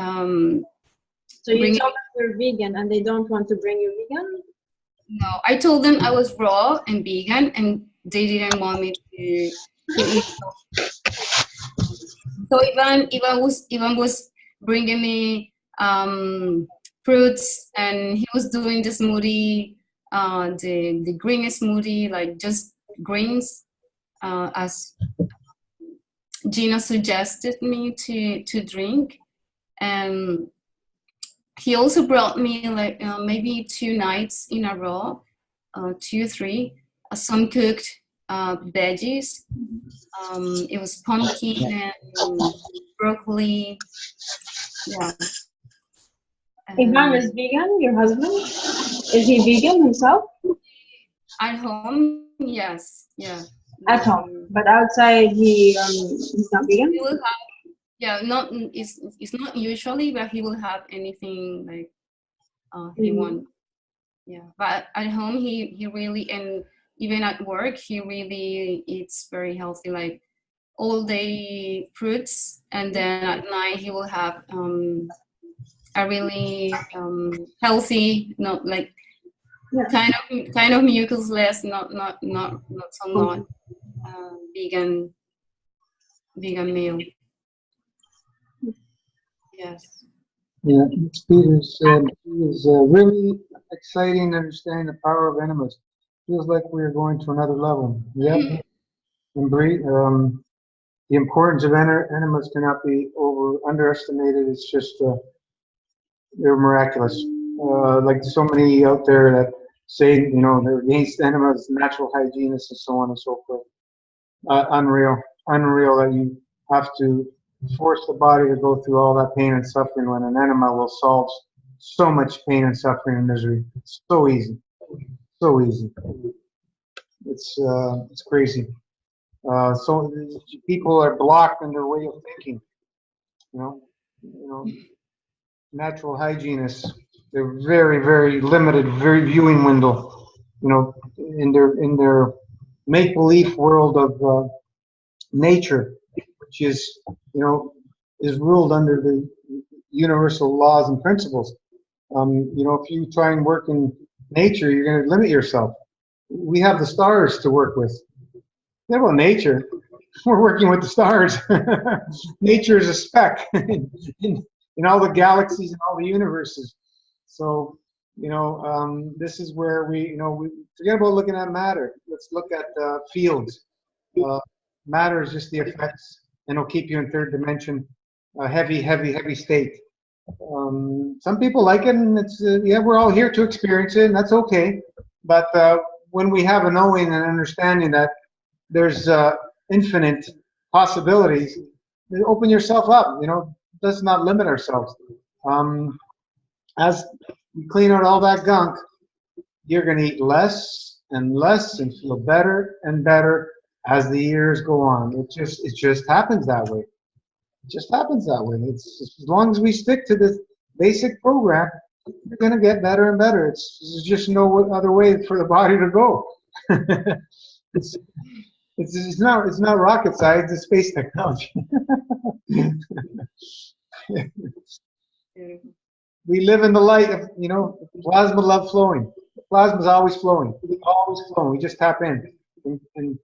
So you told them you're vegan and they don't want to bring you vegan? No, I told them I was raw and vegan, and they didn't want me to eat. So Ivan was bringing me fruits, and he was doing the smoothie, the green smoothie, like just greens, as Gina suggested me to drink. And he also brought me like maybe 2 nights in a row, 2 or 3, some cooked veggies. It was pumpkin and broccoli. Yeah. Ivan is vegan, your husband? Is he vegan himself? At home, yes, yeah. At home, but outside he's not vegan? He will have, yeah, not it's not usually, but he will have anything like he want. Yeah, but at home he really, and even at work he really eats very healthy, like all day fruits, and then at night he will have a really healthy, not like kind of mucusless, not so not vegan meal. Yes. yeah, Peter's is really exciting understanding the power of enemas. Feels like we're going to another level. Yep. And the importance of enemas cannot be underestimated. It's just they're miraculous. Like so many out there that say, you know, they're against enemas, natural hygienists, and so on and so forth. Unreal that you have to force the body to go through all that pain and suffering when an enema will solve so much pain and suffering and misery. It's so easy, so easy. It's crazy. So people are blocked in their way of thinking. You know, natural hygienists, they're very, very limited, very viewing window. You know, in their make-believe world of nature, which is, you know, is ruled under the universal laws and principles. You know, if you try and work in nature, you're going to limit yourself. We have the stars to work with. Yeah, well, nature, we're working with the stars. Nature is a speck in all the galaxies and all the universes. So, you know, this is where we forget about looking at matter. Let's look at fields. Matter is just the effects, and it'll keep you in third dimension, heavy state. Some people like it, and it's yeah, we're all here to experience it, and that's okay. But when we have a knowing and understanding that there's infinite possibilities, open yourself up. You know, let's not limit ourselves. As you clean out all that gunk, you're going to eat less and less and feel better and better as the years go on. It just happens that way. It just happens that way. It's as long as we stick to this basic program, you're going to get better and better. There's just no other way for the body to go. It's not rocket science. It's space technology. We live in the light of, you know, plasma love flowing. Plasma's always flowing. Always flowing. We just tap in, and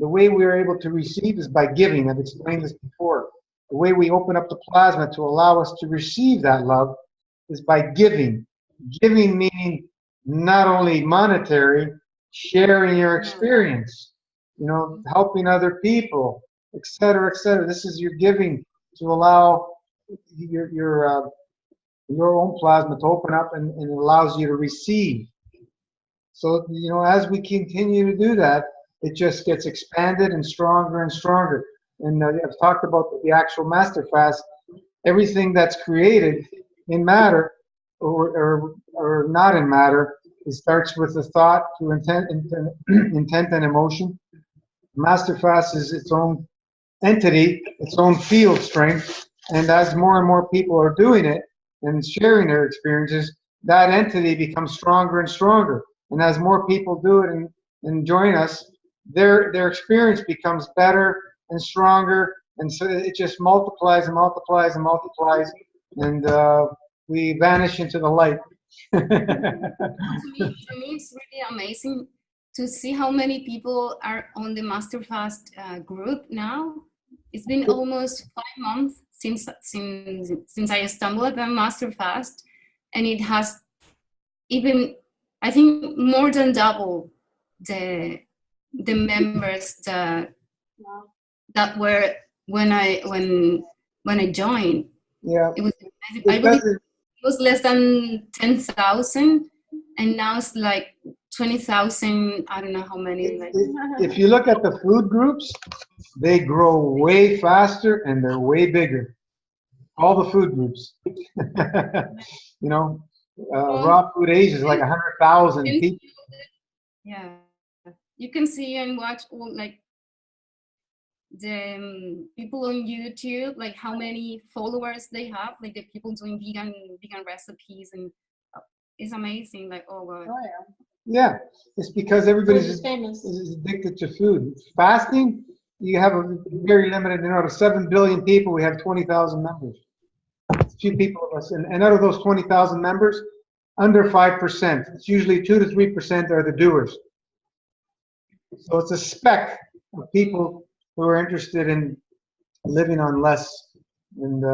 the way we are able to receive is by giving. I've explained this before. the way we open up the plasma to allow us to receive that love is by giving. Giving meaning not only monetary, sharing your experience, you know, helping other people, etc., etc. This is your giving to allow your own plasma to open up, and it allows you to receive. So, you know, as we continue to do that, it just gets expanded and stronger and stronger. And I've talked about the actual master fast. Everything that's created in matter or not in matter, it starts with a thought to intent and emotion. Master fast is its own entity, its own field strength, and as more and more people are doing it and sharing their experiences, that entity becomes stronger and stronger. And as more people do it and join us, their experience becomes better and stronger, and so it just multiplies and multiplies and multiplies, and we vanish into the light. To me, it's really amazing to see how many people are on the Master Fast group now. It's been almost 5 months since I stumbled upon Master Fast, and it has even, I think, more than double the members that were when I joined. Yeah, it was I believe it was less than 10,000, and now it's like 20,000. I don't know how many. Like, if you look at the food groups, they grow way faster and they're way bigger. All the food groups. You know, raw food Asia is like 100,000 people. Yeah, you can see and watch all like the people on YouTube, like how many followers they have, like the people doing vegan recipes, and it's amazing. Like, oh god. Oh, yeah. Yeah, it's because everybody's Food is famous. is addicted to food. Fasting, you have a very limited, you know, out of 7 billion people, we have 20,000 members. It's a few people of us, and out of those 20,000 members, under 5%. It's usually 2 to 3% are the doers. So it's a speck of people who are interested in living on less, and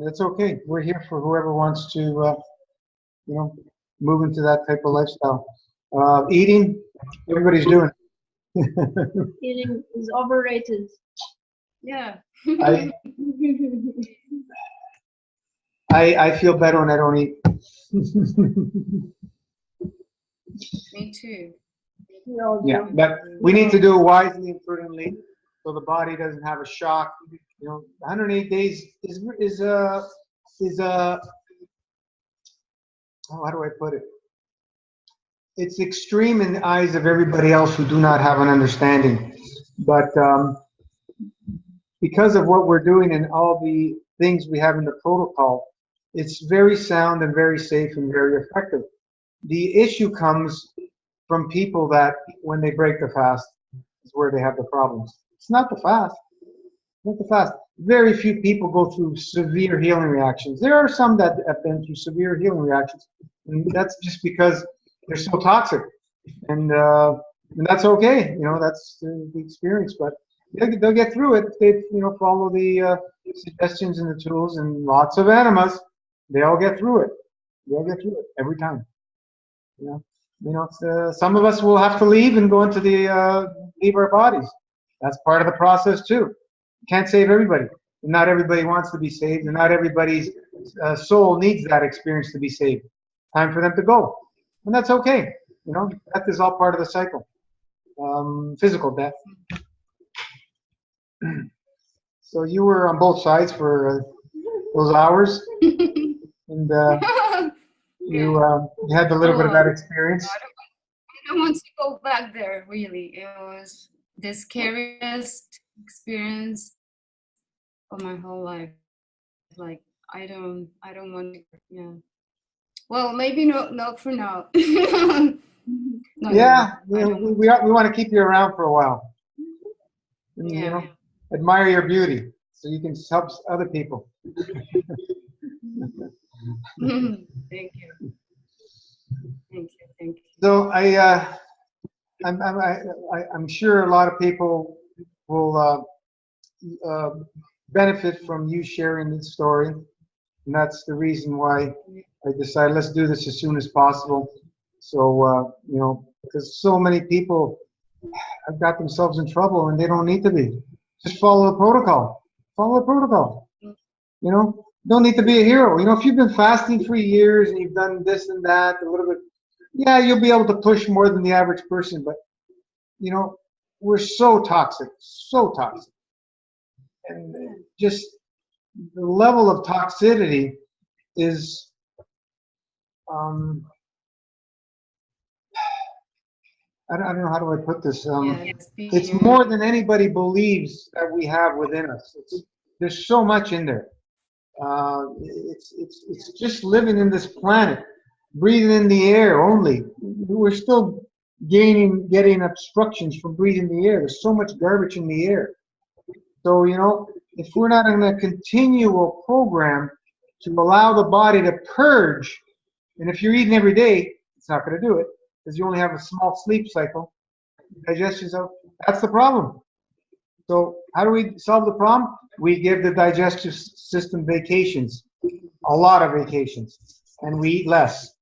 it's okay. We're here for whoever wants to, you know, move into that type of lifestyle. Eating, everybody's doing. Eating is overrated. Yeah. I feel better when I don't eat. Me too. Yeah, but we need to do it wisely and prudently, so the body doesn't have a shock. You know, 108 days is how do I put it? It's extreme in the eyes of everybody else who do not have an understanding, but because of what we're doing and all the things we have in the protocol, it's very sound and very safe and very effective. The issue comes from people that when they break the fast is where they have the problems. It's not the fast. Not the fast. Very few people go through severe healing reactions. There are some that have been through severe healing reactions, and that's just because they're so toxic, and that's okay. You know, that's the experience. But they'll get through it if they, you know, follow the suggestions and the tools and lots of enemas. They all get through it. They all get through it every time. You know, some of us will have to leave and go into leave our bodies. That's part of the process too. You can't save everybody. Not everybody wants to be saved, and not everybody's soul needs that experience to be saved. Time for them to go, and that's okay. You know, death is all part of the cycle. Physical death. So you were on both sides for those hours, and you had a little bit of that experience. I don't want to go back there. Really, it was the scariest experience of my whole life. Like, I don't want to. Yeah. Well, maybe not for now. Yeah, we want to keep you around for a while. And, yeah. You know, admire your beauty so you can help other people. Thank you. Thank you. So I'm sure a lot of people will benefit from you sharing this story, and that's the reason why I decided let's do this as soon as possible. So you know, because so many people have got themselves in trouble and they don't need to be. Just follow the protocol. Follow the protocol. You know, don't need to be a hero. You know, if you've been fasting for years and you've done this and that a little bit, yeah, you'll be able to push more than the average person. But you know, we're so toxic, and just the level of toxicity is. I don't know how do I put this. It's more than anybody believes that we have within us. There's so much in there. It's just living in this planet, breathing in the air only. We're still getting obstructions from breathing the air. There's so much garbage in the air. So you know, if we're not in a continual program to allow the body to purge, and if you're eating every day, it's not going to do it. Because you only have a small sleep cycle, digestion's out. That's the problem. So how do we solve the problem? We give the digestive system vacations, a lot of vacations, and we eat less.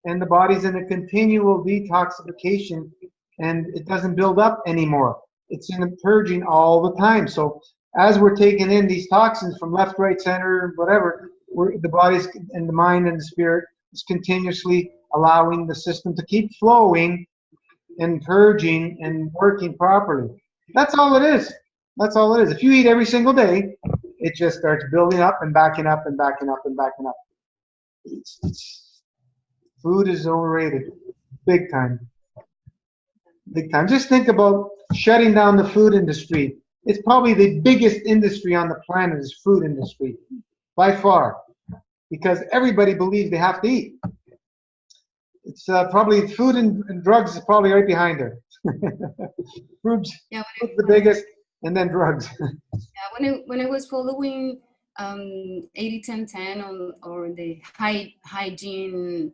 And the body's in a continual detoxification, and it doesn't build up anymore. It's in a purging all the time. So as we're taking in these toxins from left, right, center, whatever, the body's and the mind and the spirit is continuously allowing the system to keep flowing and purging and working properly. That's all it is. That's all it is. If you eat every single day, it just starts building up and backing up and backing up and backing up. Food is overrated, big time. Big time. Just think about shutting down the food industry. It's probably the biggest industry on the planet is food industry, by far, because everybody believes they have to eat. It's probably food and drugs is probably right behind her. Food's the biggest, and then drugs. Yeah, when I was following 80-10-10 or the hygiene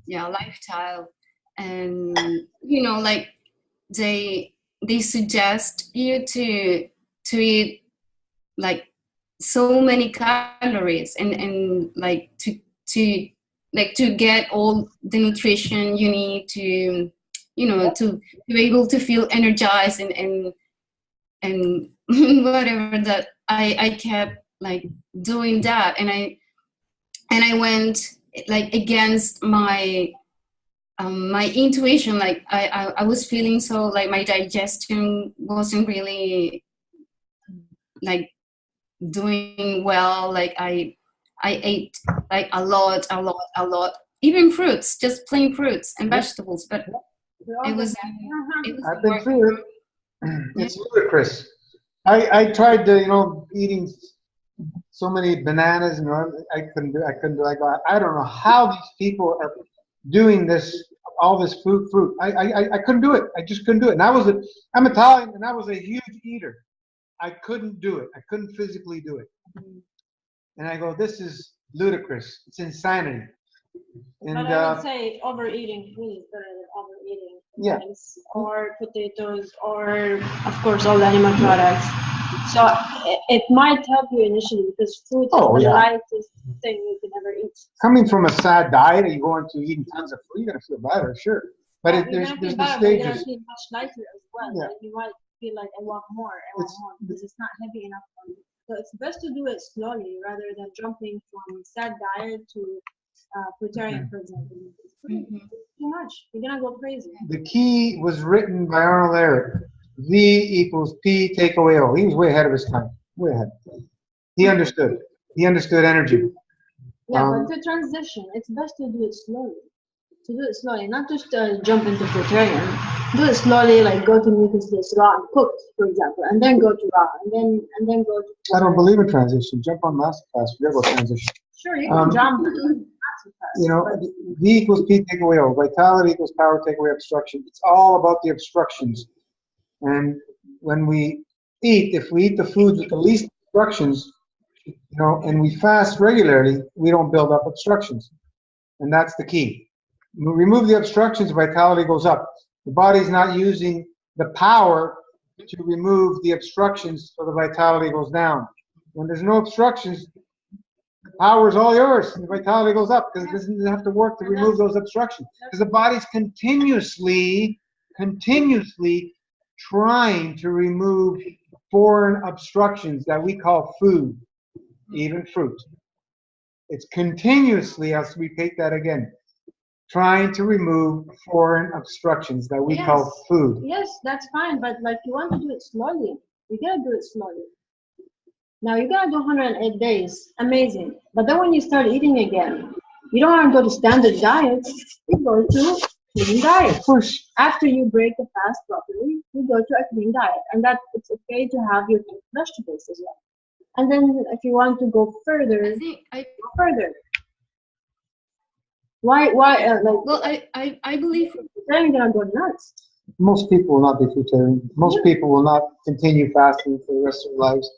lifestyle, and you know, like they suggest you to eat like so many calories and like to get all the nutrition you need to, you know, to be able to feel energized and whatever, that I kept like doing that, and I went like against my my intuition. Like I was feeling so like my digestion wasn't really like doing well. Like I ate like a lot, even fruits, just plain fruits and vegetables, but it was I've been through it. It's ludicrous. I tried to, you know, eating so many bananas, and I couldn't do. I don't know how these people are doing this, all this fruit. I couldn't do it. I just couldn't do it. And I'm Italian, and I was a huge eater. I couldn't do it. I couldn't physically do it. And I go, this is ludicrous. It's insanity. And but I would say overeating food is better than overeating rice or potatoes or, of course, all the animal products. So it might help you initially because food is the lightest thing you can ever eat. Coming from a sad diet, and you go into eating tons of food, you're gonna feel better, sure. But there's the stages. You're gonna feel much lighter as well. Yeah. Like you might feel like I want more because it's not heavy enough for me. So it's best to do it slowly rather than jumping from sad diet to fruitarian, for example. It's too much. You're gonna go crazy. The key was written by Arnold Ehret. V = P, take away O. He was way ahead of his time. Way ahead. He understood. He understood energy. Yeah, but to transition, it's best to do it slowly. Not just jump into fruitarian. Do it slowly, like go to mucus raw and cooked, for example, and then go to raw, and then go to. I don't believe in transition. Jump on masterclass. Forget about transition. Sure, you can jump. You know, V = P, take away O. Vitality = power, take away obstruction. It's all about the obstructions. And when we eat, if we eat the foods with the least obstructions, you know, and we fast regularly, we don't build up obstructions. And that's the key. Remove the obstructions, vitality goes up. The body's not using the power to remove the obstructions so the vitality goes down. When there's no obstructions, the power is all yours. The vitality goes up because it doesn't have to work to remove those obstructions. Because the body's continuously trying to remove foreign obstructions that we call food, even fruit. It's continuously, I'll repeat that again, trying to remove foreign obstructions that we call food. Yes, that's fine, but like you want to do it slowly. You gotta do it slowly. Now you gotta do 108 days, amazing. But then when you start eating again, you don't want to go to standard diets. You go to clean diet. Push. After you break the fast properly, you go to a clean diet, and that it's okay to have your vegetables as well. And then if you want to go further, go further. Why? Like? Well, I believe. Then you're gonna go nuts. Most people will not be fruitarian. Most people will not continue fasting for the rest of their lives.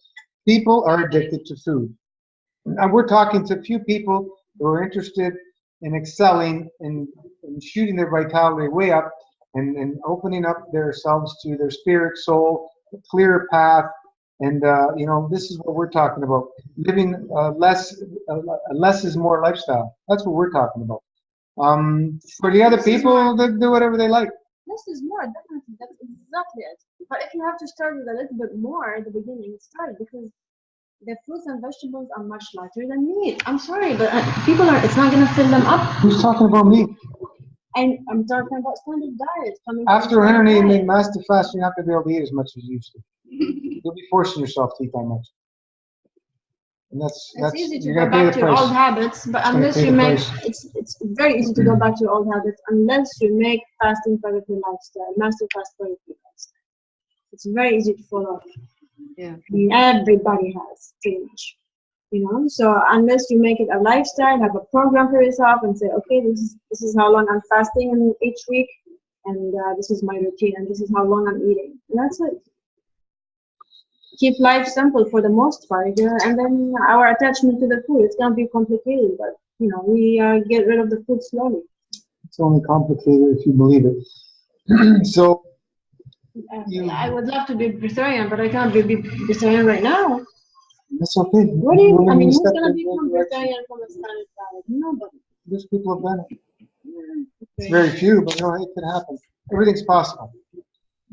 People are addicted to food. And we're talking to a few people who are interested in excelling and shooting their vitality way up and opening up themselves to their spirit, soul, a clearer path. And, you know, this is what we're talking about. Living less is more lifestyle. That's what we're talking about. For the other people, they do whatever they like. Less is more, definitely. That's exactly it. But if you have to start with a little bit more at the beginning, start, because the fruits and vegetables are much lighter than meat. I'm sorry, but it's not going to fill them up. Who's talking about meat? And I'm talking about standard diet. After 180 master fast, you're not going to be able to eat as much as you used to. You'll be forcing yourself to eat that much. And it's easy to go back to your old habits, but unless you make it's very easy to go back to your old habits unless you make fasting part of your lifestyle, master fast part of your lifestyle. It's very easy to follow. Yeah. I mean, everybody has pretty much, you know. So unless you make it a lifestyle, have a program for yourself, and say, okay, this is how long I'm fasting in each week, and this is my routine, and this is how long I'm eating, and that's it. Keep life simple for the most part, and then our attachment to the food, it's gonna be complicated, but you know, we get rid of the food slowly. It's only complicated if you believe it. So I would love to be vegetarian, but I can't be vegetarian right now. That's okay. What do you? I mean, who's gonna become vegetarian from a standard diet? Nobody. There's people have done it. It's very few, but no, it could happen. Everything's possible.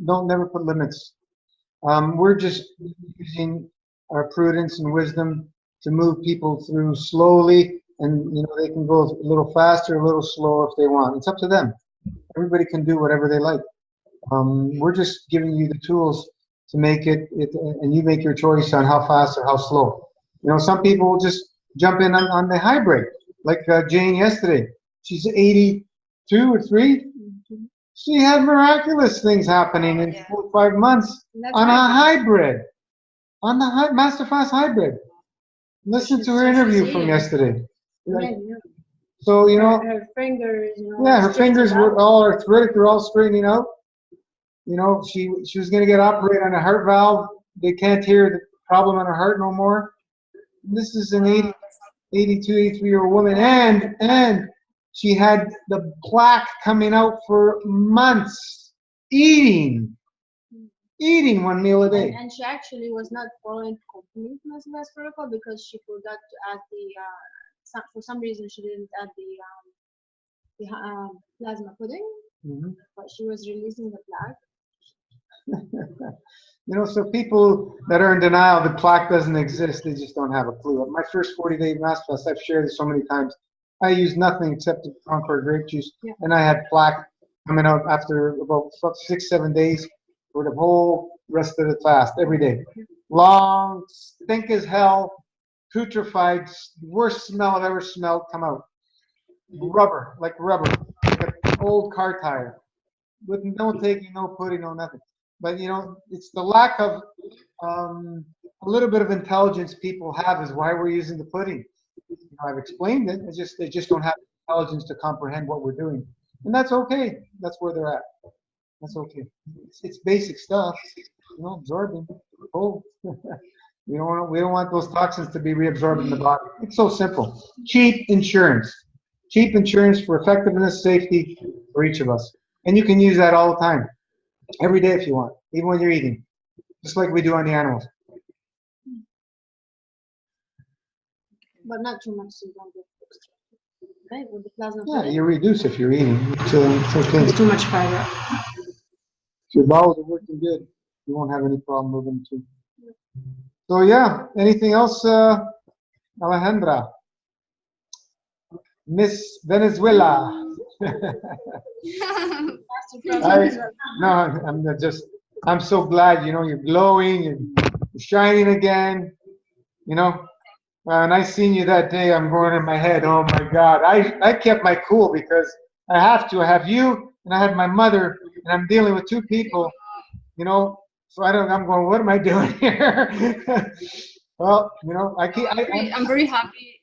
Don't never put limits. We're just using our prudence and wisdom to move people through slowly, and you know, they can go a little faster, a little slower if they want. It's up to them. Everybody can do whatever they like. We're just giving you the tools to make it, and you make your choice on how fast or how slow. You know, some people will just jump in on the hybrid, like Jane yesterday. She's 82 or 3. She had miraculous things happening in 4 or 5 months on a hybrid, on the Master Fast hybrid. Listen to her interview from yesterday. So, you know, her fingers, her fingers were all arthritic, they're all straightening out. You know, she was going to get operated on a heart valve. They can't hear the problem in her heart no more. This is an 82, 83-year-old woman, and she had the plaque coming out for months, eating 1 meal a day. And she actually was not following complete Metamorphosis protocol because she forgot to add for some reason she didn't add the plasma pudding, but she was releasing the plaque. You know, so people that are in denial the plaque doesn't exist, they just don't have a clue. My first 40-day Master Fast, I've shared it so many times. I used nothing except Concord grape juice, and I had plaque coming out after about 6-7 days for the whole rest of the fast, every day. Long, stink as hell, putrefied, worst smell I've ever smelled come out. Rubber, like an old car tire, with no taking, no putting, no nothing. But you know, it's the lack of a little bit of intelligence people have is why we're using the pudding. You know, I've explained it. It's just they just don't have intelligence to comprehend what we're doing, and that's okay. That's where they're at. That's okay. It's basic stuff. You know, absorbing. Oh, we don't want those toxins to be reabsorbed in the body. It's so simple. Cheap insurance for effectiveness, safety for each of us, and you can use that all the time, every day if you want, even when you're eating. just like we do on the animals. But not too much, so you don't get right with the plasma. Yeah, you reduce if you're eating. It's okay. It's too much fiber. If your bowels are working good, you won't have any problem moving too. So yeah, anything else, Alejandra? Miss Venezuela. I'm so glad, you're glowing and you're shining again, and I seen you that day. I'm going in my head, oh my God. I kept my cool because I have to. I have you and I have my mother, and I'm dealing with two people, so I'm going, what am I doing here? Well, I'm very happy.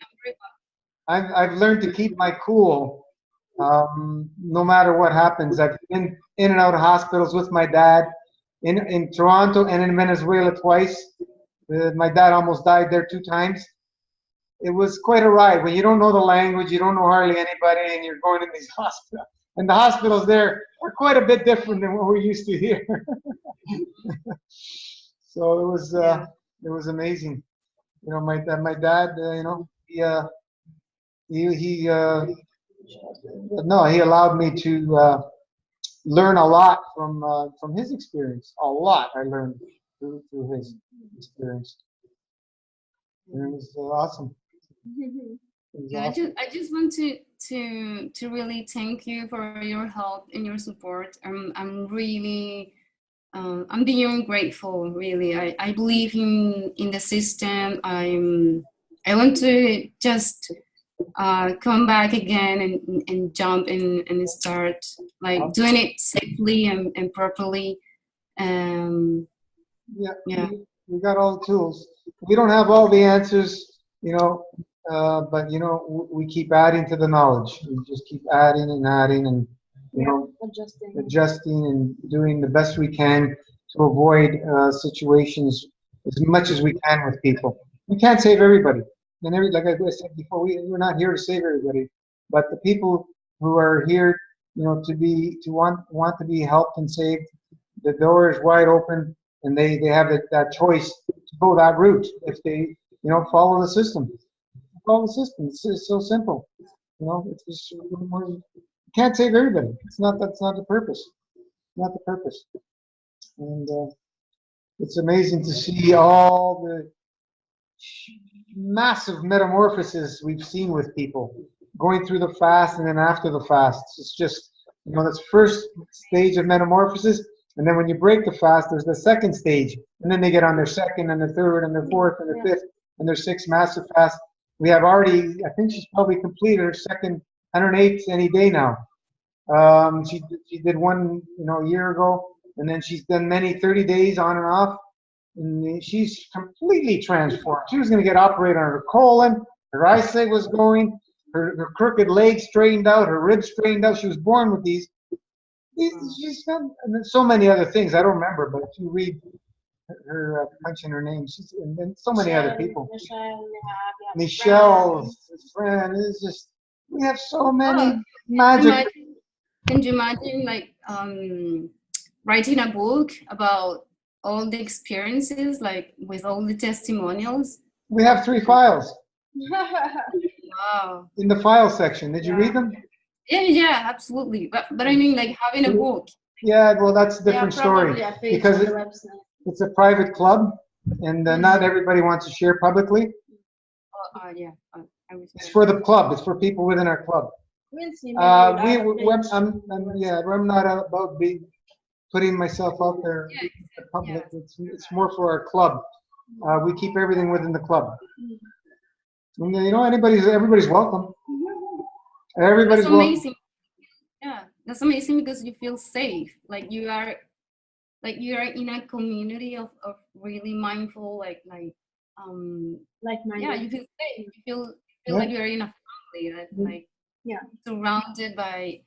I've learned to keep my cool, no matter what happens. I've been in and out of hospitals with my dad in Toronto and in Venezuela twice. My dad almost died there 2 times. It was quite a ride. When you don't know the language, you don't know hardly anybody, and you're going in these hospitals. And the hospitals there are quite a bit different than what we're used to here. So it was amazing. My dad, he allowed me to learn a lot from his experience. A lot I learned through his experience. And it was awesome. Yeah, I just want to really thank you for your help and your support. I'm really I'm beyond grateful. Really, I believe in the system. I want to just come back again and jump and start like doing it safely and properly. Yeah. We got all the tools. We don't have all the answers, but we keep adding to the knowledge. We just keep adding and adding, and adjusting and doing the best we can to avoid situations as much as we can with people. We can't save everybody, and like I said before, we're not here to save everybody, but the people who are here, to want to be helped and saved, the door is wide open, and they have that choice to go that route if they follow the system. Follow the system. It's so simple. It's just, you can't save everybody. That's not the purpose. Not the purpose. And it's amazing to see all the massive metamorphoses we've seen with people going through the fast and then after the fast. It's just, that's first stage of metamorphosis. And then when you break the fast, there's the second stage. And then they get on their second and their third and their fourth and their fifth and their sixth massive fast. We have already, I think she's probably completed her second 108th any day now. She did one, a year ago, and then she's done many 30 days on and off. And she's completely transformed. She was going to get operated on her colon. Her eyesight was going. Her crooked leg straightened out. Her ribs straightened out. She was born with these. She's done so many other things. I don't remember, but if you read her mention her name, and then so many other people. Michelle, friend, it's just, we have so many magic. Can you imagine like writing a book about all the experiences, like with all the testimonials? We have 3 files. Wow. In the file section. Did you read them? Yeah, absolutely. But I mean, like having a book. Yeah, well, that's a different story because it's a private club, and not everybody wants to share publicly. Yeah. It's for the club. It's for people within our club. I'm not about putting myself out there in the public. It's more for our club. We keep everything within the club. And, everybody's welcome. Everybody's that's amazing. welcome. Yeah, that's amazing because you feel safe. Like you are in a community of really mindful, like-minded. Yeah, you feel safe. You feel like you're in a family that surrounded by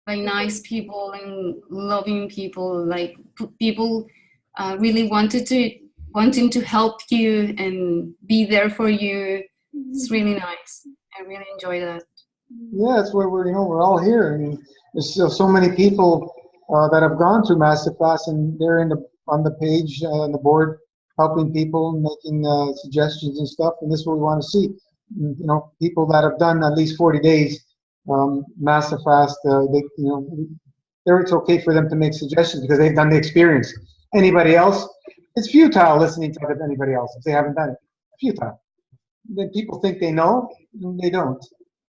nice people and loving people, like people really wanting to help you and be there for you. It's really nice. I really enjoy that. Yeah, that's why we're all here. I mean, there's still so many people that have gone through Masterclass, and they're in the on the page, on the board, helping people, making suggestions and stuff. And this is what we want to see. You know, people that have done at least 40 days, massive fast, it's okay for them to make suggestions because they've done the experience. Anybody else? It's futile listening to anybody else if they haven't done it. Futile. Then people think they know, and they don't.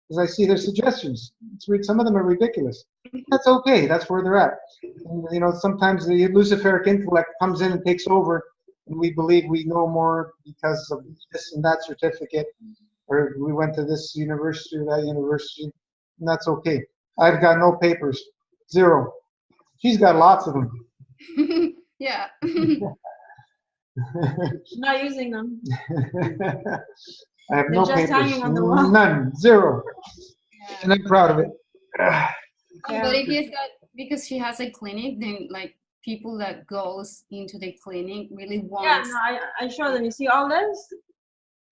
Because I see their suggestions. Some of them are ridiculous. That's okay. That's where they're at. And, you know, sometimes the Luciferic intellect comes in and takes over, and we believe we know more because of this and that certificate, or we went to this university or that university, and that's okay. I've got no papers. Zero. She's got lots of them. Yeah. Not using them. I have They're no just papers. hanging on the wall. None. Zero. Yeah. And I'm proud of it. But I guess that because she has a clinic, then like people that goes into the clinic really want. Yeah, no, I show them. You see all this?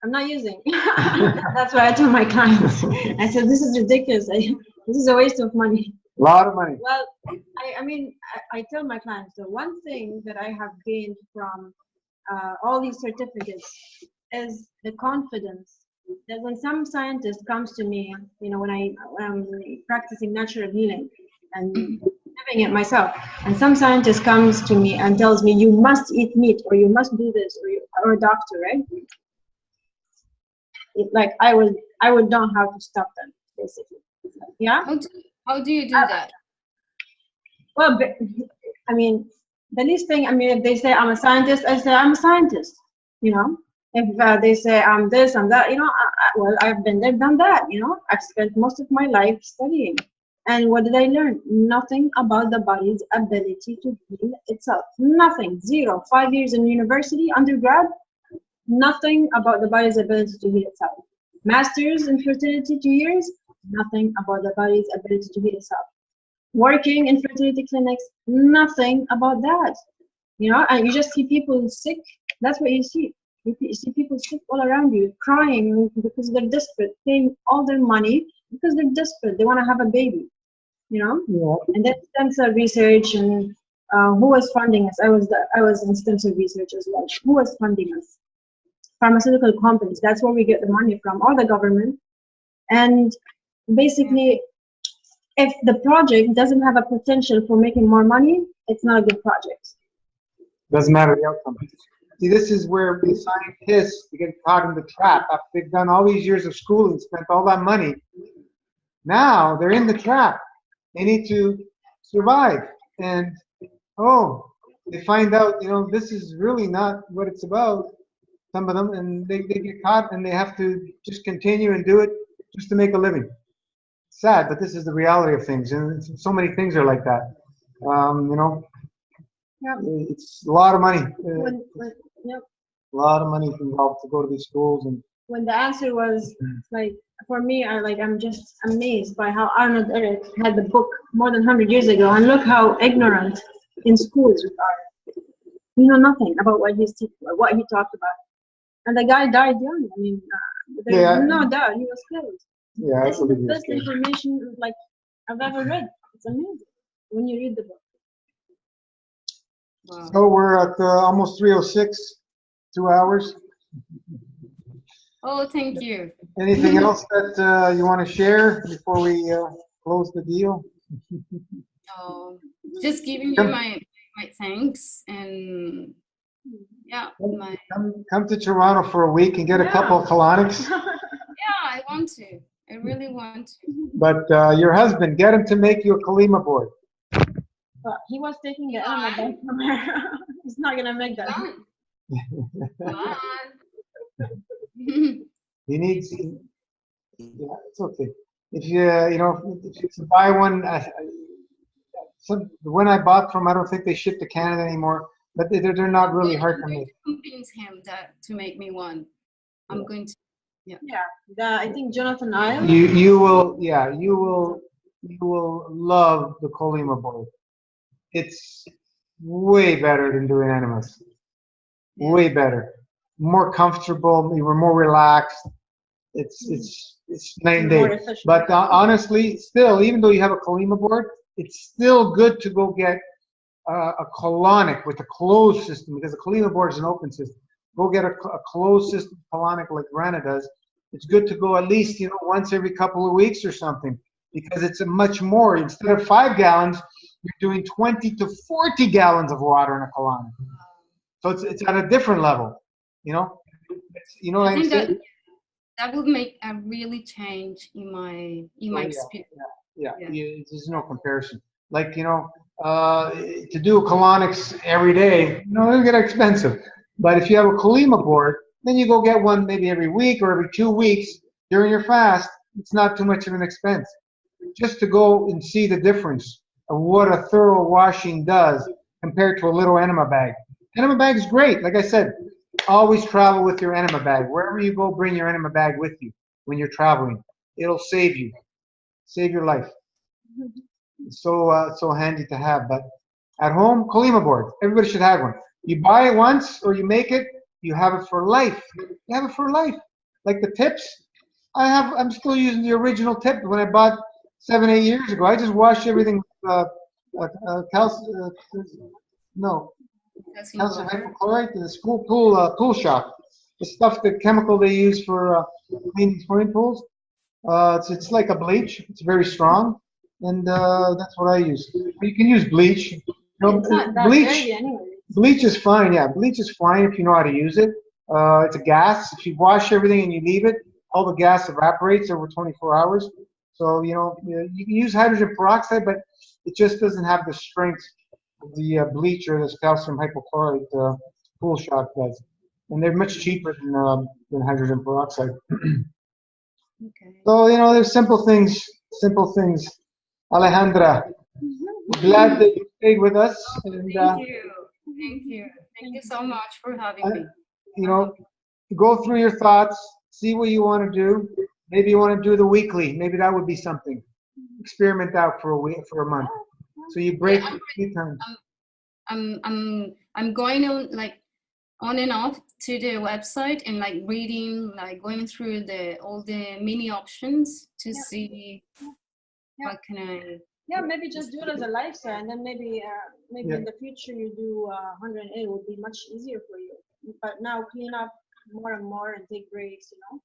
I'm not using. That's what I tell my clients. I said, this is ridiculous. This is a waste of money. A lot of money. Well, I mean, I tell my clients, the one thing that I have gained from all these certificates is the confidence that when some scientist comes to me, you know, when I'm practicing natural healing and living it myself, and some scientist comes to me and tells me, you must eat meat, or you must do this, or a doctor, right? Like I would know how to stop them, basically. Yeah. How do you do that? Well, I mean, the least thing. I mean, if they say I'm a scientist, I say I'm a scientist. You know, if they say I'm this, I'm that, you know, well, I've been there, done that. You know, I've spent most of my life studying, and what did I learn? Nothing about the body's ability to heal itself. Nothing. Zero. 5 years in university, undergrad. Nothing about the body's ability to heal itself. Masters in fertility, 2 years. Nothing about the body's ability to heal itself. Working in fertility clinics, nothing about that. You know, and you just see people sick. That's what you see. You see people sick all around you, crying because they're desperate, paying all their money because they're desperate. They want to have a baby. You know, yeah. And then stem cell research and who was funding us? I was in stem cell research as well. Who was funding us? Pharmaceutical companies. That's where we get the money from, or the government. And basically, if the project doesn't have a potential for making more money, it's not a good project. Doesn't matter the outcome. See, this is where the scientists get caught in the trap. After they've done all these years of schooling, spent all that money, now they're in the trap. They need to survive. And, they find out, you know, this is really not what it's about, some of them, and they get caught and they have to just continue and do it just to make a living. Sad, but this is the reality of things, and so many things are like that. You know, yep. It's a lot of money. Yep. A lot of money involved to go to these schools. And when the answer was like, for me, I'm just amazed by how Arnold Eric had the book more than 100 years ago, and look how ignorant in schools we are. We know nothing about what he's teaching or what he talked about, and the guy died young. I mean, there's no doubt he was killed. Yeah, this is the best information like I've ever read. It's amazing when you read the book. Wow. So we're at almost 3:06, 2 hours. Oh, thank you. Anything else that you want to share before we close the deal? Just giving you my thanks, and yeah, come to Toronto for a week and get a couple of colonics. Yeah, I want to. I really want to. But your husband, get him to make you a Kalima board. But he was taking the enema back from her. He's not gonna make that. Come on. He needs. Yeah, it's okay. If you buy one, the one I bought from, I don't think they ship to Canada anymore. But they're not really hard to make. Convince him to make me one. I'm going to. Yeah. Yeah. I think Jonathan Isle. You will love the Kalima board. It's way better than doing enemas. Way better. More comfortable. You were more relaxed. It's night and day. But honestly, still, even though you have a Kalima board, it's still good to go get a colonic with a closed system, because a colima board is an open system. Go get a closed system colonic like Rana does. It's good to go at least, you know, once every couple of weeks or something, because it's a much more. Instead of 5 gallons, you're doing 20 to 40 gallons of water in a colonic. So it's at a different level, you know. You know what I I'm think saying? that would make a really change in my experience. Yeah. There's no comparison. Like, you know, to do colonics every day, you know, it'll get expensive. But if you have a Colima board, then you go get one maybe every week or every 2 weeks during your fast. It's not too much of an expense. Just to go and see the difference of what a thorough washing does compared to a little enema bag. Enema bag is great. Like I said, always travel with your enema bag. Wherever you go, bring your enema bag with you when you're traveling. It'll save you. Save your life. It's so handy to have. But at home, Colima board. Everybody should have one. You buy it once or you make it, you have it for life. You have it for life. Like the tips, I'm still using the original tip when I bought 7, 8 years ago. I just wash everything with calcium hypochlorite in the school pool shop. The stuff, the chemical they use for cleaning swimming pools. It's like a bleach. It's very strong, and that's what I use. You can use bleach. You know, It's not that bleach. dirty anyway. Bleach is fine. Yeah, bleach is fine if you know how to use it. It's a gas. If you wash everything and you leave it, all the gas evaporates over 24 hours. So you know you can use hydrogen peroxide, but it just doesn't have the strength of the bleach or this calcium hypochlorite pool shop does. And they're much cheaper than hydrogen peroxide. Okay. So, you know, there's simple things. Alejandra, glad that you stayed with us. And, Thank you so much for having me. you know, go through your thoughts, see what you want to do. Maybe you want to do the weekly. Maybe that would be something. Experiment out for a week, for a month. So you break Yeah, 3 times. I'm going on and off to the website and reading, going through all the mini options to see what can I. Yeah, maybe just do it as a lifestyle, and then maybe Yeah. in the future you do 108 would be much easier for you. But now clean up more and more and take breaks, you know.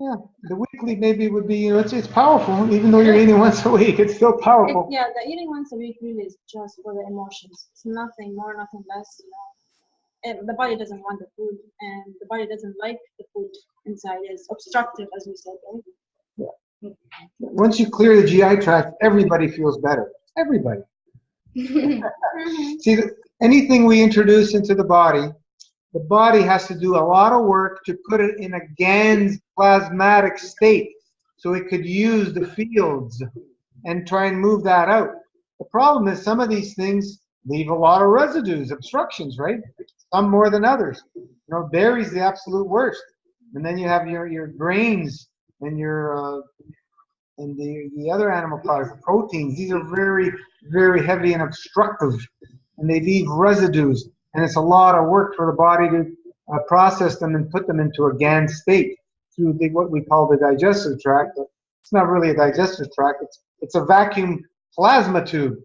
Yeah, the weekly maybe would be, you know, it's powerful, even though you're eating once a week, it's still powerful. Yeah, the eating once a week really is just for the emotions. It's nothing more, nothing less, you know. And the body doesn't want the food, and the body doesn't like the food inside. It's obstructive, as we said, right? Yeah. Once you clear the GI tract, everybody feels better. Everybody. See, anything we introduce into the body has to do a lot of work to put it in a GANS plasmatic state so it could use the fields and try and move that out. The problem is some of these things leave a lot of residues, obstructions, right? Some more than others. You know, dairy's the absolute worst. And then you have your grains and your and the other animal products, the proteins. These are very, very heavy and obstructive, and they leave residues. And it's a lot of work for the body to process them and put them into a GAN state through what we call the digestive tract. It's not really a digestive tract. It's a vacuum plasma tube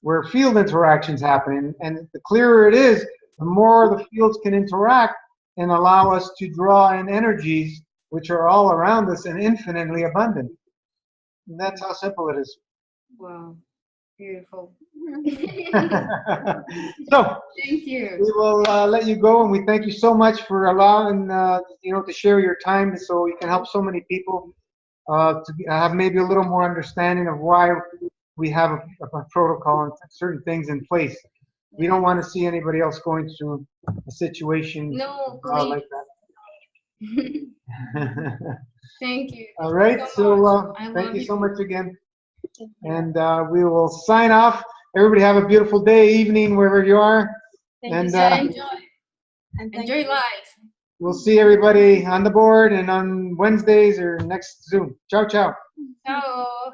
where field interactions happen. And the clearer it is, the more the fields can interact and allow us to draw in energies which are all around us and infinitely abundant. And that's how simple it is. Wow, beautiful. So Thank you. we will let you go, and we thank you so much for allowing to share your time so you can help so many people to have maybe a little more understanding of why we have a protocol and certain things in place. We don't want to see anybody else going through a situation like that. Thank you. All right, so thank you so much again. And we will sign off. Everybody have a beautiful day, evening, wherever you are. And enjoy life. We'll see everybody on the board and on Wednesdays or next Zoom. Ciao, ciao. Ciao.